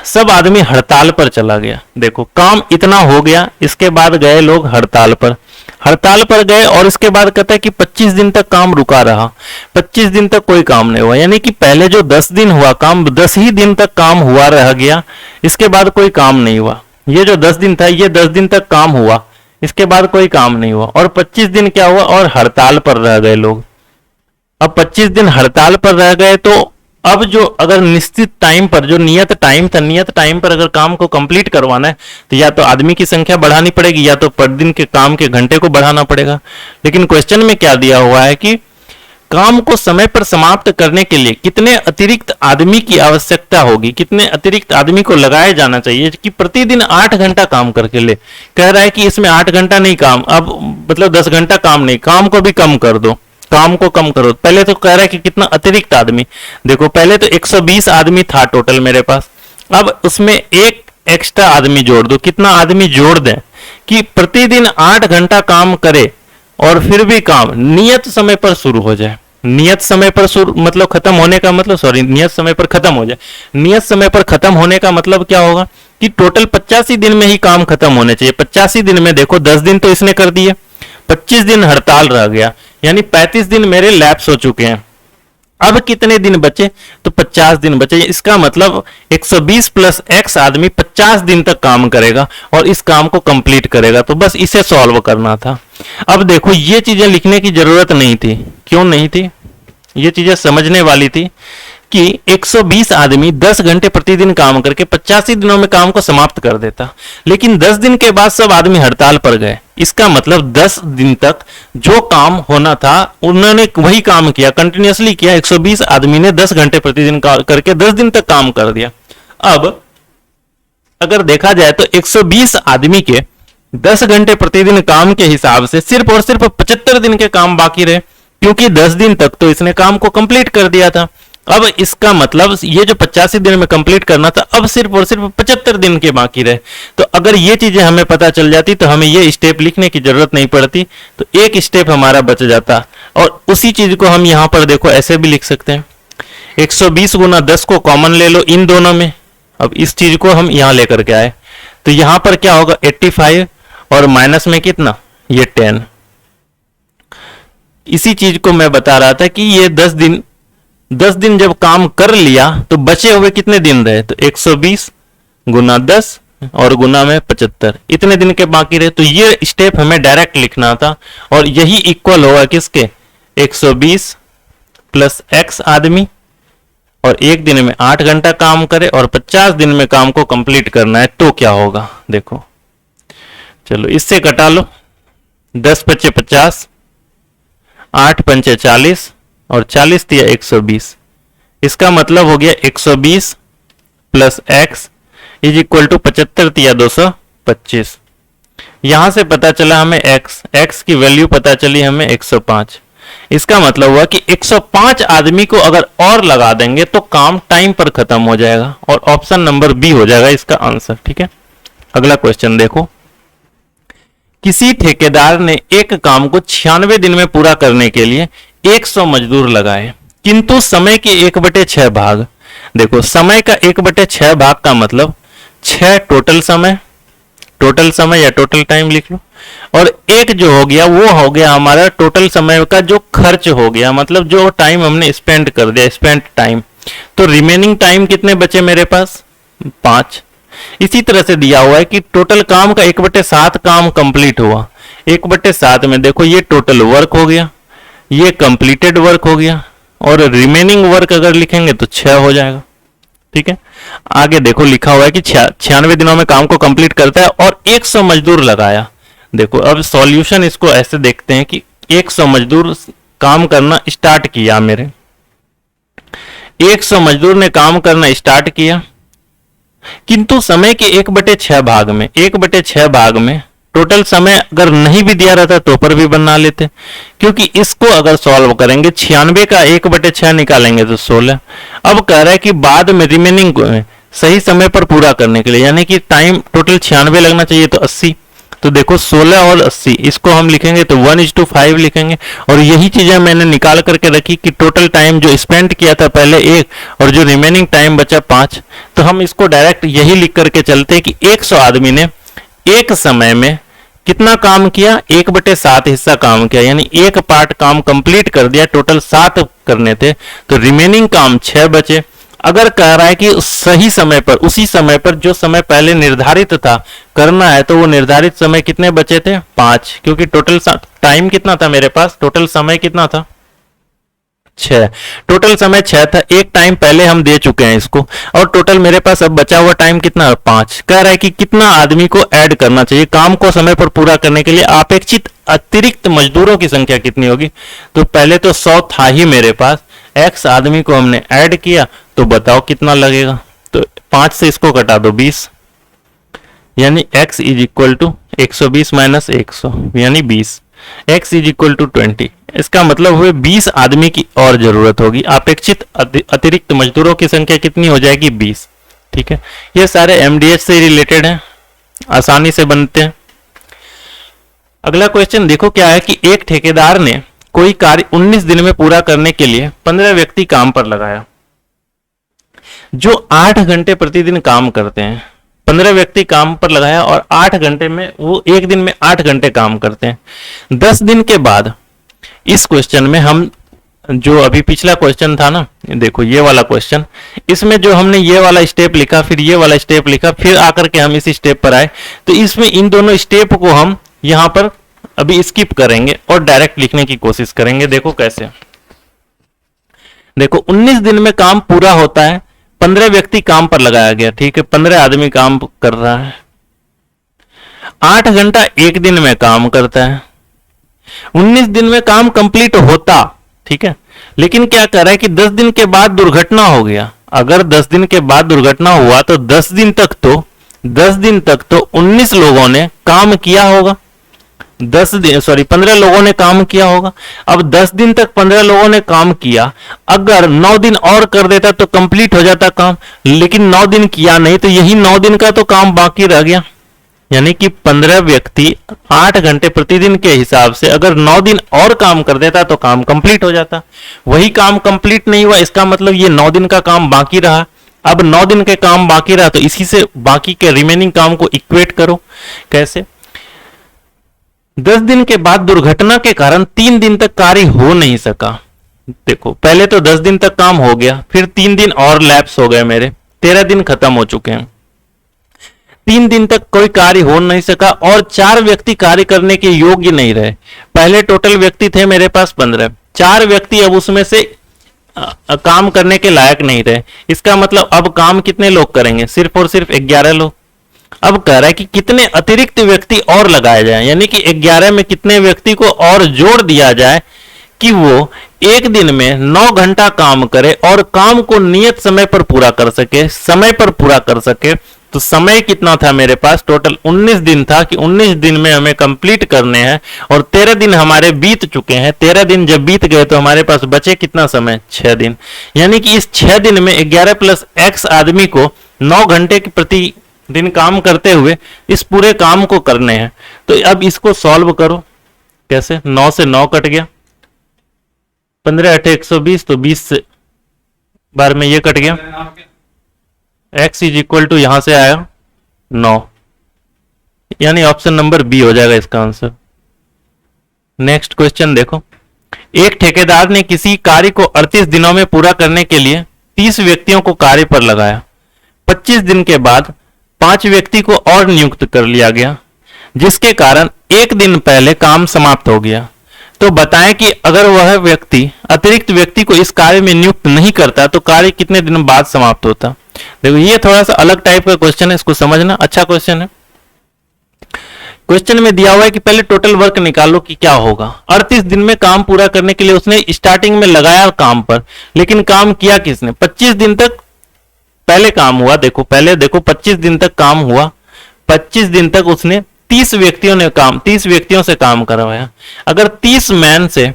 सब आदमी हड़ताल पर चला गया। देखो काम इतना हो गया, इसके बाद गए लोग हड़ताल पर गए, और इसके बाद कहता है कि 25 दिन तक काम रुका रहा, 25 दिन तक कोई काम नहीं हुआ। यानी कि पहले जो 10 दिन हुआ काम, 10 ही दिन तक काम हुआ रह गया, इसके बाद कोई काम नहीं हुआ। ये जो 10 दिन था, ये 10 दिन तक काम हुआ, इसके बाद कोई काम नहीं हुआ, और 25 दिन क्या हुआ, और हड़ताल पर रह गए लोग। अब 25 दिन हड़ताल पर रह गए, तो अब जो अगर निश्चित टाइम पर, जो नियत टाइम था, नियत टाइम पर अगर काम को कंप्लीट करवाना है तो या तो आदमी की संख्या बढ़ानी पड़ेगी, या तो पर दिन के काम के घंटे को बढ़ाना पड़ेगा। लेकिन क्वेश्चन में क्या दिया हुआ है कि काम को समय पर समाप्त करने के लिए कितने अतिरिक्त आदमी की आवश्यकता होगी, कितने अतिरिक्त आदमी को लगाया जाना चाहिए कि प्रतिदिन 8 घंटा काम करके ले। कह रहा है कि इसमें 8 घंटा नहीं काम, अब मतलब 10 घंटा काम नहीं, काम को भी कम कर दो, काम को कम करो। पहले तो कह रहा है कि कितना अतिरिक्त आदमी, देखो पहले तो 120 आदमी था टोटल मेरे पास, अब उसमें एक एक्स्ट्रा आदमी जोड़ दो। कितना आदमी जोड़ दें कि प्रतिदिन 8 घंटा काम करे और फिर भी काम नियत समय पर शुरू हो जाए। नियत समय पर शुरू मतलब खत्म होने का मतलब, सॉरी, नियत समय पर खत्म हो जाए। नियत समय पर खत्म होने का मतलब क्या होगा कि टोटल 85 दिन में ही काम खत्म होने चाहिए। 85 दिन में देखो 10 दिन तो इसने कर दिए, 25 दिन हड़ताल रह गया, यानी 35 दिन मेरे लैप्स हो चुके हैं। अब कितने दिन बचे, तो 50 दिन बचे। इसका मतलब 120 प्लस एक्स आदमी 50 दिन तक काम करेगा और इस काम को कंप्लीट करेगा। तो बस इसे सॉल्व करना था। अब देखो ये चीजें लिखने की जरूरत नहीं थी। क्यों नहीं थी? ये चीजें समझने वाली थी कि 120 आदमी 10 घंटे प्रतिदिन काम करके 85 दिनों में काम को समाप्त कर देता, लेकिन 10 दिन के बाद सब आदमी हड़ताल पर गए। इसका मतलब 10 दिन तक जो काम होना था उन्होंने वही काम किया, कंटिन्यूअसली किया। 120 आदमी ने 10 घंटे प्रतिदिन करके 10 दिन तक काम कर दिया। अब अगर देखा जाए तो 120 आदमी के 10 घंटे प्रतिदिन काम के हिसाब से सिर्फ और सिर्फ 75 दिन के काम बाकी रहे, क्योंकि 10 दिन तक तो इसने काम को कंप्लीट कर दिया था। अब इसका मतलब ये जो 85 दिन में कंप्लीट करना था, अब सिर्फ और सिर्फ 75 दिन के बाकी रहे। तो अगर ये चीजें हमें पता चल जाती तो हमें ये स्टेप लिखने की जरूरत नहीं पड़ती, तो एक स्टेप हमारा बच जाता। और उसी चीज को हम यहाँ पर देखो ऐसे भी लिख सकते हैं, 120 गुना 10 को कॉमन ले लो इन दोनों में। अब इस चीज को हम यहाँ लेकर के आए तो यहाँ पर क्या होगा, 85 और माइनस में कितना, ये 10। इसी चीज को मैं बता रहा था कि ये 10 दिन जब काम कर लिया तो बचे हुए कितने दिन रहे, तो 120 गुना 10 और गुना में 75, इतने दिन के बाकी रहे। तो ये स्टेप हमें डायरेक्ट लिखना था और यही इक्वल होगा किसके, 120 प्लस एक्स आदमी और एक दिन में 8 घंटा काम करे और 50 दिन में काम को कंप्लीट करना है। तो क्या होगा देखो, चलो इससे कटा लो, 10 पच्चे 50, 8 पंचे 40 और 40 दिया 120। इसका मतलब हो गया 120 plus X is equal to 75 दिया 225। यहां से पता चला हमें एक्स की वैल्यू पता चली हमें 105। इसका मतलब हुआ कि 105 आदमी को अगर और लगा देंगे तो काम टाइम पर खत्म हो जाएगा और ऑप्शन नंबर बी हो जाएगा इसका आंसर। ठीक है, अगला क्वेश्चन देखो, किसी ठेकेदार ने एक काम को 96 दिन में पूरा करने के लिए 100 मजदूर लगाए, किंतु समय के 1/6 भाग, देखो समय का 1/6 भाग का मतलब 6 टोटल समय या टोटल टाइम लिख लो, और एक जो हो गया वो हो गया हमारा टोटल समय का जो खर्च हो गया, मतलब जो टाइम हमने स्पेंड कर दिया, स्पेंड टाइम। तो रिमेनिंग टाइम कितने बचे मेरे पास, 5। इसी तरह से दिया हुआ है कि टोटल काम का 1/7 काम कंप्लीट हुआ। 1/7 में देखो ये टोटल वर्क हो गया, ये कंप्लीटेड वर्क हो गया, और रिमेनिंग वर्क अगर लिखेंगे तो 6 हो जाएगा। ठीक है, आगे देखो लिखा हुआ है कि 96 दिनों में काम को कंप्लीट करता है और 100 मजदूर लगाया। देखो अब सॉल्यूशन इसको ऐसे देखते हैं कि 100 मजदूर काम करना स्टार्ट किया, मेरे 100 मजदूर ने काम करना स्टार्ट किया, किंतु समय के 1/6 भाग में 1/6 भाग में टोटल समय अगर नहीं भी दिया रहता तो पर भी बना लेते, क्योंकि इसको अगर सॉल्व करेंगे 96 का 1/6 निकालेंगे तो 16। अब कह रहा है कि बाद में रिमेनिंग को सही समय पर पूरा करने के लिए, यानी कि टाइम टोटल 96 लगना चाहिए तो 80। तो देखो 16 और 80 इसको हम लिखेंगे तो 1:5 लिखेंगे, और यही चीजें मैंने निकाल करके रखी कि टोटल टाइम जो स्पेंड किया था पहले 1 और जो रिमेनिंग टाइम बचा 5। तो हम इसको डायरेक्ट यही लिख करके चलते हैं कि 100 आदमी ने एक समय में कितना काम किया, 1/7 हिस्सा काम किया, यानी एक पार्ट काम कंप्लीट कर दिया। टोटल 7 करने थे तो रिमेनिंग काम 6 बचे। अगर कह रहा है कि सही समय पर, उसी समय पर जो समय पहले निर्धारित था करना है, तो वो निर्धारित समय कितने बचे थे, 5, क्योंकि टोटल टाइम कितना था मेरे पास, टोटल समय कितना था, 6। टोटल समय 6 था, एक टाइम पहले हम दे चुके हैं इसको, और टोटल मेरे पास अब बचा हुआ टाइम कितना है 5। कह रहा है कि कितना आदमी को ऐड करना चाहिए काम को समय पर पूरा करने के लिए, अपेक्षित अतिरिक्त मजदूरों की संख्या कितनी होगी। तो पहले तो 100 था ही मेरे पास, x आदमी को हमने ऐड किया, तो बताओ कितना लगेगा। तो 5 से इसको घटा दो 20, यानी x is equal to 120 minus 100 यानी 20, x इज इक्वल टू 20। इसका मतलब हुए 20 आदमी की और जरूरत होगी, अपेक्षित अतिरिक्त मजदूरों की संख्या कितनी हो जाएगी 20। ठीक है, ये सारे एमडीएच से रिलेटेड हैं, आसानी से बनते हैं। अगला क्वेश्चन देखो क्या है कि एक ठेकेदार ने कोई कार्य 19 दिन में पूरा करने के लिए 15 व्यक्ति काम पर लगाया जो 8 घंटे प्रतिदिन काम करते हैं। 15 व्यक्ति काम पर लगाया और 8 घंटे में, वो एक दिन में 8 घंटे काम करते हैं। 10 दिन के बाद इस क्वेश्चन में हम, जो अभी पिछला क्वेश्चन था ना, देखो ये वाला क्वेश्चन, इसमें जो हमने ये वाला स्टेप लिखा, फिर ये वाला स्टेप लिखा, फिर आकर के हम इस स्टेप पर आए, तो इसमें इन दोनों स्टेप को हम यहां पर अभी स्किप करेंगे और डायरेक्ट लिखने की कोशिश करेंगे। देखो कैसे, देखो 19 दिन में काम पूरा होता है, 15 व्यक्ति काम पर लगाया गया, ठीक है, 15 आदमी काम कर रहा है, 8 घंटा एक दिन में काम करता है, 19 दिन में काम कंप्लीट होता, ठीक है। लेकिन क्या कर रहा है कि 10 दिन के बाद दुर्घटना हो गया। अगर 10 दिन के बाद दुर्घटना हुआ तो 10 दिन तक तो 19 लोगों ने काम किया होगा, 15 लोगों ने काम किया होगा। अब 10 दिन तक 15 लोगों ने काम किया, अगर 9 दिन और कर देता तो कंप्लीट हो जाता काम, लेकिन 9 दिन किया नहीं, तो यही 9 दिन का तो काम बाकी रह गया। यानी कि 15 व्यक्ति 8 घंटे प्रतिदिन के हिसाब से अगर 9 दिन और काम कर देता तो काम कंप्लीट हो जाता। वही काम कंप्लीट नहीं हुआ, इसका मतलब ये 9 दिन का काम बाकी रहा। अब 9 दिन के काम बाकी रहा तो इसी से बाकी के रिमेनिंग काम को इक्वेट करो। कैसे, 10 दिन के बाद दुर्घटना के कारण 3 दिन तक कार्य हो नहीं सका। देखो पहले तो 10 दिन तक काम हो गया, फिर 3 दिन और लैप्स हो गए, मेरे 13 दिन खत्म हो चुके हैं। 3 दिन तक कोई कार्य हो नहीं सका और 4 व्यक्ति कार्य करने के योग्य नहीं रहे। पहले टोटल व्यक्ति थे मेरे पास 15, 4 व्यक्ति अब उसमें से काम करने के लायक नहीं रहे। इसका मतलब अब काम कितने लोग करेंगे, सिर्फ और सिर्फ 11 लोग। अब कह रहा है कि कितने अतिरिक्त व्यक्ति और लगाए जाए, यानी कि 11 में कितने व्यक्ति को और जोड़ दिया जाए कि वो एक दिन में 9 घंटा काम करे और काम को नियत समय पर पूरा कर सके, समय पर पूरा कर सके। तो समय कितना था मेरे पास, टोटल 19 दिन था कि 19 दिन में हमें कंप्लीट करने हैं और 13 दिन हमारे बीत चुके हैं। 13 दिन जब बीत गए तो हमारे पास बचे कितना समय, 6 दिन। यानी कि इस 6 दिन में 11 प्लस x आदमी को 9 घंटे के प्रति दिन काम करते हुए इस पूरे काम को करने हैं। तो अब इसको सॉल्व करो। कैसे, 9 से 9 कट गया, 15 8 120, तो 20 से बार में ये कट गया, x इज इक्वल टू यहां से आया 9, यानी ऑप्शन नंबर बी हो जाएगा इसका आंसर। नेक्स्ट क्वेश्चन देखो, एक ठेकेदार ने किसी कार्य को 38 दिनों में पूरा करने के लिए 30 व्यक्तियों को कार्य पर लगाया। 25 दिन के बाद 5 व्यक्ति को और नियुक्त कर लिया गया, जिसके कारण एक दिन पहले काम समाप्त हो गया। तो बताएं कि अगर वह व्यक्ति अतिरिक्त व्यक्ति को इस कार्य में नियुक्त नहीं करता तो कार्य कितने दिन बाद समाप्त होता। देखो ये थोड़ा सा अलग टाइप का क्वेश्चन है, इसको समझना, अच्छा क्वेश्चन है। क्वेश्चन में दिया हुआ है कि पहले टोटल वर्क निकालो कि क्या होगा। 38 दिन में काम पूरा करने के लिए उसने स्टार्टिंग में लगाया काम पर, लेकिन काम किया किसने, 25 दिन तक पहले काम हुआ। देखो पहले देखो 25 दिन तक काम हुआ, 25 दिन तक उसने 30 व्यक्तियों से काम करवाया। अगर 30 मैन से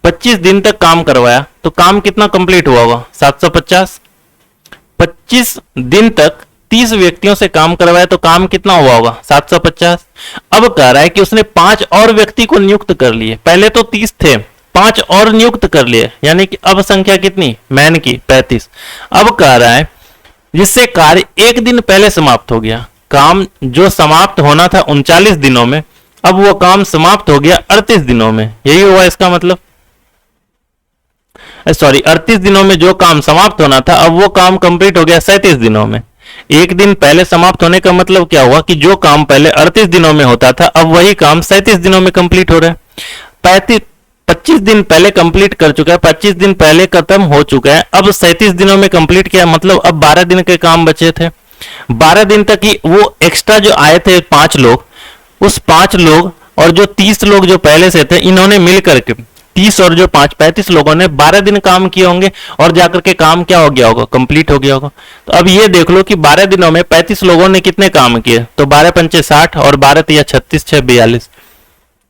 25 दिन तक काम करवाया तो काम कितना कंप्लीट हुआ होगा, 750। 25 दिन तक 30 व्यक्तियों से काम करवाया तो काम कितना हुआ होगा, 750। अब कह रहा है कि उसने 5 और व्यक्ति को नियुक्त कर लिए, पहले तो 30 थे, 5 और नियुक्त कर लिए, यानी कि अब संख्या कितनी, मैन की 35। अब कह रहा है जिससे कार्य एक दिन पहले समाप्त हो गया। काम जो समाप्त होना था 39 दिनों में, अब वो काम समाप्त हो गया 38 दिनों में। यही हुआ इसका मतलब, सॉरी 38 दिनों में जो काम समाप्त होना था अब वो काम कंप्लीट हो गया 37 दिनों में। एक दिन पहले समाप्त होने का मतलब क्या हुआ कि जो काम पहले 38 दिनों में होता था अब वही काम 37 दिनों में कंप्लीट हो रहा है। 25 दिन पहले कंप्लीट कर चुका है, 25 दिन पहले खत्म हो चुका है, अब 37 दिनों में कंप्लीट किया, मतलब अब 12 दिन के काम बचे थे। 12 दिन तक ही वो एक्स्ट्रा जो आए थे 5 लोग, उस 5 लोग और जो 30 लोग जो पहले से थे, इन्होंने मिल करके 30 और जो 5 35 लोगों ने 12 दिन काम किए होंगे और जाकर के काम क्या हो गया होगा, कंप्लीट हो गया होगा। तो अब ये देख लो कि 12 दिनों में 35 लोगों ने कितने काम किए, तो 12 पंचे 60 और 12 तिया 36 6 42।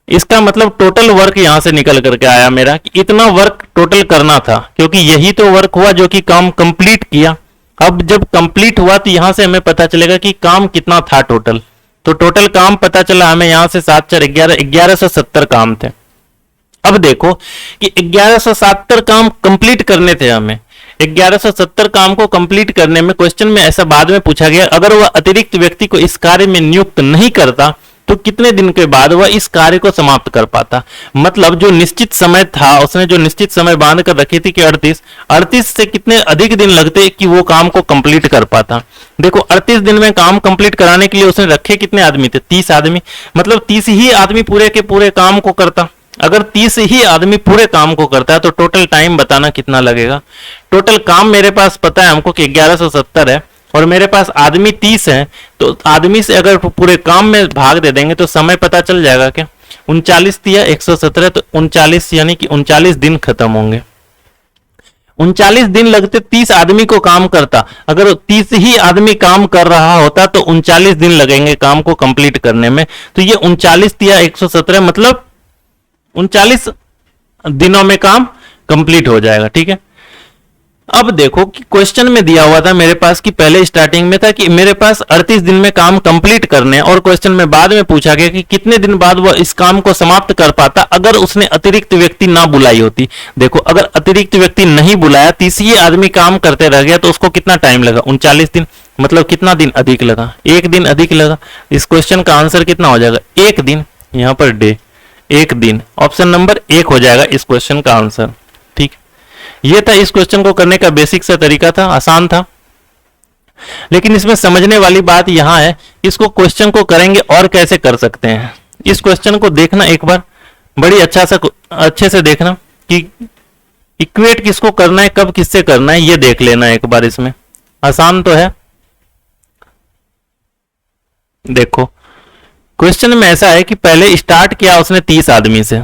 इसका मतलब टोटल वर्क यहां से निकल करके आया मेरा कि इतना वर्क टोटल करना था, क्योंकि यही तो वर्क हुआ जो कि काम कंप्लीट किया। अब जब कंप्लीट हुआ तो यहां से हमें पता चलेगा कि काम कितना था टोटल। तो टोटल काम पता चला हमें यहां से 7 4 11 1170 काम थे। अब देखो कि 1170 काम कंप्लीट करने थे हमें। 1170 काम को कंप्लीट करने में क्वेश्चन में ऐसा बाद में पूछा गया, अगर वह अतिरिक्त व्यक्ति को इस कार्य में नियुक्त नहीं करता तो कितने दिन के बाद वह इस कार्य को समाप्त कर पाता। मतलब जो निश्चित समय था, उसने जो निश्चित समय बांध कर रखी थी कि 38 से कितने अधिक दिन लगते कि वो काम को कंप्लीट कर पाता। देखो 38 दिन में काम कंप्लीट कराने के लिए उसने रखे कितने आदमी थे, 30 आदमी। मतलब 30 ही आदमी पूरे के पूरे काम को करता। अगर 30 ही आदमी पूरे काम को करता है तो टोटल टाइम बताना कितना लगेगा। टोटल काम मेरे पास पता है हमको कि 1170 है और मेरे पास आदमी 30 है, तो आदमी से अगर पूरे काम में भाग दे देंगे तो समय पता चल जाएगा क्या। 39 दिया 117, तो 39 यानी कि 39 दिन खत्म होंगे। 39 दिन लगते 30 आदमी को काम करता। अगर 30 ही आदमी काम कर रहा होता तो 39 दिन लगेंगे काम को कंप्लीट करने में। तो ये 39 दिया 117, मतलब 39 दिनों में काम कंप्लीट हो जाएगा। ठीक है, अब देखो कि क्वेश्चन में दिया हुआ था मेरे पास कि पहले स्टार्टिंग में था कि मेरे पास 38 दिन में काम कंप्लीट करने, और क्वेश्चन में बाद में पूछा गया कि कितने दिन बाद वह इस काम को समाप्त कर पाता अगर उसने अतिरिक्त व्यक्ति ना बुलाई होती। देखो अगर अतिरिक्त व्यक्ति नहीं बुलाया, 30 ही आदमी काम करते रह गया, तो उसको कितना टाइम लगा, 39 दिन। मतलब कितना दिन अधिक लगा, 1 दिन अधिक लगा। इस क्वेश्चन का आंसर कितना हो जाएगा, 1 दिन। यहां पर डे 1 दिन, ऑप्शन नंबर 1 हो जाएगा इस क्वेश्चन का आंसर। ठीक, ये था इस क्वेश्चन को करने का बेसिक सा तरीका था, आसान था। लेकिन इसमें समझने वाली बात यहां है, इसको क्वेश्चन को करेंगे और कैसे कर सकते हैं। इस क्वेश्चन को देखना एक बार बड़ी अच्छे से देखना कि इक्वेट किसको करना है, कब किससे करना है, ये देख लेना एक बार। इसमें आसान तो है। देखो क्वेश्चन में ऐसा है कि पहले स्टार्ट किया उसने 30 आदमी से,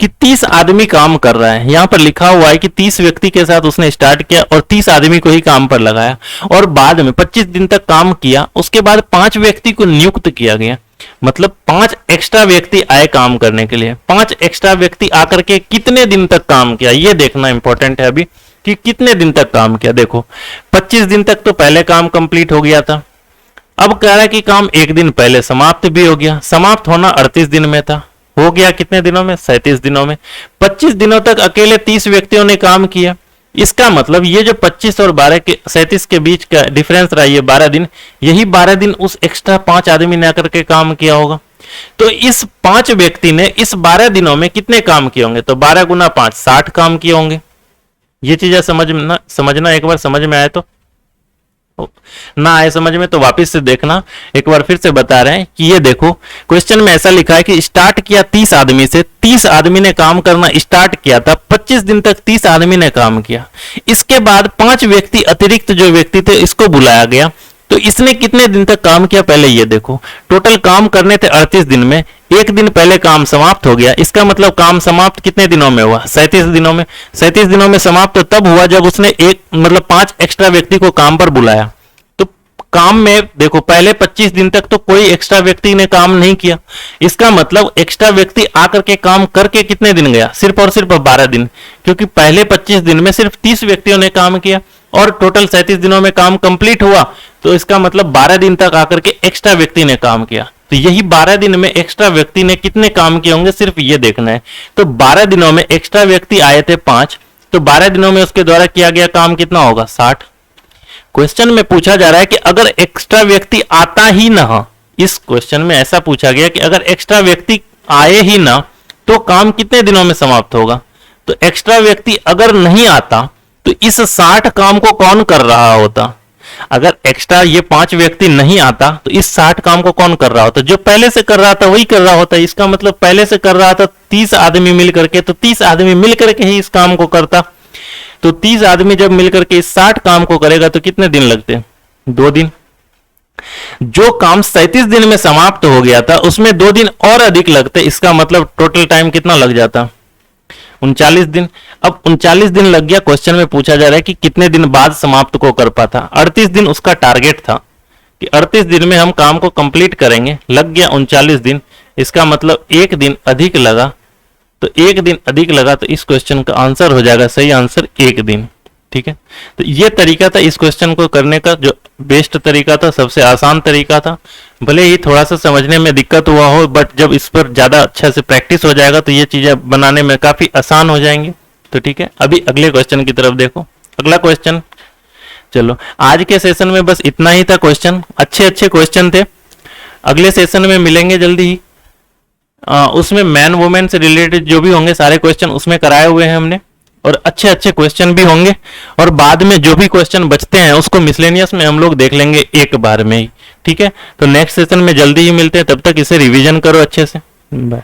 कि 30 आदमी काम कर रहा है। यहां पर लिखा हुआ है कि 30 व्यक्ति के साथ उसने स्टार्ट किया और 30 आदमी को ही काम पर लगाया, और बाद में 25 दिन तक काम किया। उसके बाद 5 व्यक्ति को नियुक्त किया गया, मतलब 5 एक्स्ट्रा व्यक्ति आए काम करने के लिए। 5 एक्स्ट्रा व्यक्ति आकर के कितने दिन तक काम किया, यह देखना इंपॉर्टेंट है अभी कि कितने दिन तक काम किया। देखो 25 दिन तक तो पहले काम कंप्लीट हो गया था। अब कह रहा है कि काम 1 दिन पहले समाप्त भी हो गया। समाप्त होना 38 दिन में था, हो गया कितने दिनों में, 37 दिनों में। 25 दिनों तक अकेले 30 व्यक्तियों ने काम किया। इसका मतलब ये जो 25 और 12 के 37 के बीच का डिफरेंस रहा, ये 12 दिन, यही 12 दिन उस एक्स्ट्रा 5 आदमी ने आकर के काम किया होगा। तो इस 5 व्यक्ति ने इस 12 दिनों में कितने काम किए होंगे, तो 12 गुना 5 60 काम किए होंगे। ये चीजें समझना एक बार, समझ में आए तो, ना आए समझ में तो वापस से देखना। एक बार फिर से बता रहे हैं कि ये देखो क्वेश्चन में ऐसा लिखा है कि स्टार्ट किया 30 आदमी से, 30 आदमी ने काम करना स्टार्ट किया था, 25 दिन तक 30 आदमी ने काम किया। इसके बाद 5 व्यक्ति अतिरिक्त जो व्यक्ति थे इसको बुलाया गया, तो इसने कितने दिन तक काम किया, पहले ये देखो। टोटल काम करने थे 38 दिन में, 1 दिन पहले काम समाप्त हो गया। इसका मतलब काम समाप्त कितने दिनों में हुआ, 37 दिनों में। 37 दिनों में समाप्त तो तब हुआ जब उसने 5 एक्स्ट्रा व्यक्ति को काम पर बुलाया। तो काम में देखो पहले 25 दिन तक तो कोई एक्स्ट्रा व्यक्ति ने काम नहीं किया। इसका मतलब एक्स्ट्रा व्यक्ति आकर के काम करके कितने दिन गया, सिर्फ और सिर्फ 12 दिन, क्योंकि पहले 25 दिन में सिर्फ 30 व्यक्तियों ने काम किया और टोटल 37 दिनों में काम कंप्लीट हुआ। तो इसका मतलब 12 दिन तक आकर के एक्स्ट्रा व्यक्ति ने काम किया। तो यही 12 दिन में एक्स्ट्रा व्यक्ति ने कितने काम किए होंगे, सिर्फ ये देखना है। तो 12 दिनों में एक्स्ट्रा व्यक्ति आए थे 5, तो 12 दिनों में उसके द्वारा किया गया काम कितना होगा, 60। क्वेश्चन में पूछा जा रहा है कि अगर एक्स्ट्रा व्यक्ति आता ही ना, इस क्वेश्चन में ऐसा पूछा गया कि अगर एक्स्ट्रा व्यक्ति आए ही ना तो काम कितने दिनों में समाप्त होगा। तो एक्स्ट्रा व्यक्ति अगर नहीं आता तो इस 60 काम को कौन कर रहा होता। अगर एक्स्ट्रा ये 5 व्यक्ति नहीं आता तो इस 60 काम को कौन कर रहा होता? जो पहले से कर रहा था वही कर रहा होता। इसका मतलब पहले से कर रहा था 30 आदमी मिल करके, तो 30 आदमी मिल करके ही इस काम को करता। तो 30 आदमी जब मिल करके इस 60 काम को करेगा तो कितने दिन लगते? 2 दिन। जो काम 37 दिन में समाप्त हो गया था उसमें 2 दिन और अधिक लगते। इसका मतलब टोटल टाइम कितना लग जाता? 39 दिन। अब 39 दिन लग गया, क्वेश्चन में पूछा जा रहा है कि कितने दिन बाद समाप्त को कर पाता? 38 दिन उसका टारगेट था कि 38 दिन में हम काम को कंप्लीट करेंगे, लग गया 39 दिन। इसका मतलब 1 दिन अधिक लगा, तो 1 दिन अधिक लगा, तो इस क्वेश्चन का आंसर हो जाएगा, सही आंसर 1 दिन। ठीक है, तो ये तरीका था इस क्वेश्चन को करने का, जो बेस्ट तरीका था, सबसे आसान तरीका था। भले ही थोड़ा सा समझने में दिक्कत हुआ हो, बट जब इस पर ज्यादा अच्छा से प्रैक्टिस हो जाएगा तो ये चीजें बनाने में काफी आसान हो जाएंगी। तो ठीक है, अभी अगले क्वेश्चन की तरफ देखो। अगला क्वेश्चन, चलो आज के सेशन में बस इतना ही था क्वेश्चन, अच्छे अच्छे क्वेश्चन थे। अगले सेशन में मिलेंगे जल्दी ही। उसमें मैन वुमेन से रिलेटेड जो भी होंगे सारे क्वेश्चन उसमें कराए हुए हैं हमने, और अच्छे अच्छे क्वेश्चन भी होंगे। और बाद में जो भी क्वेश्चन बचते हैं उसको मिसलेनियस में हम लोग देख लेंगे एक बार में ही। ठीक है, तो नेक्स्ट सेशन में जल्दी ही मिलते हैं, तब तक इसे रिवीजन करो अच्छे से। बाय।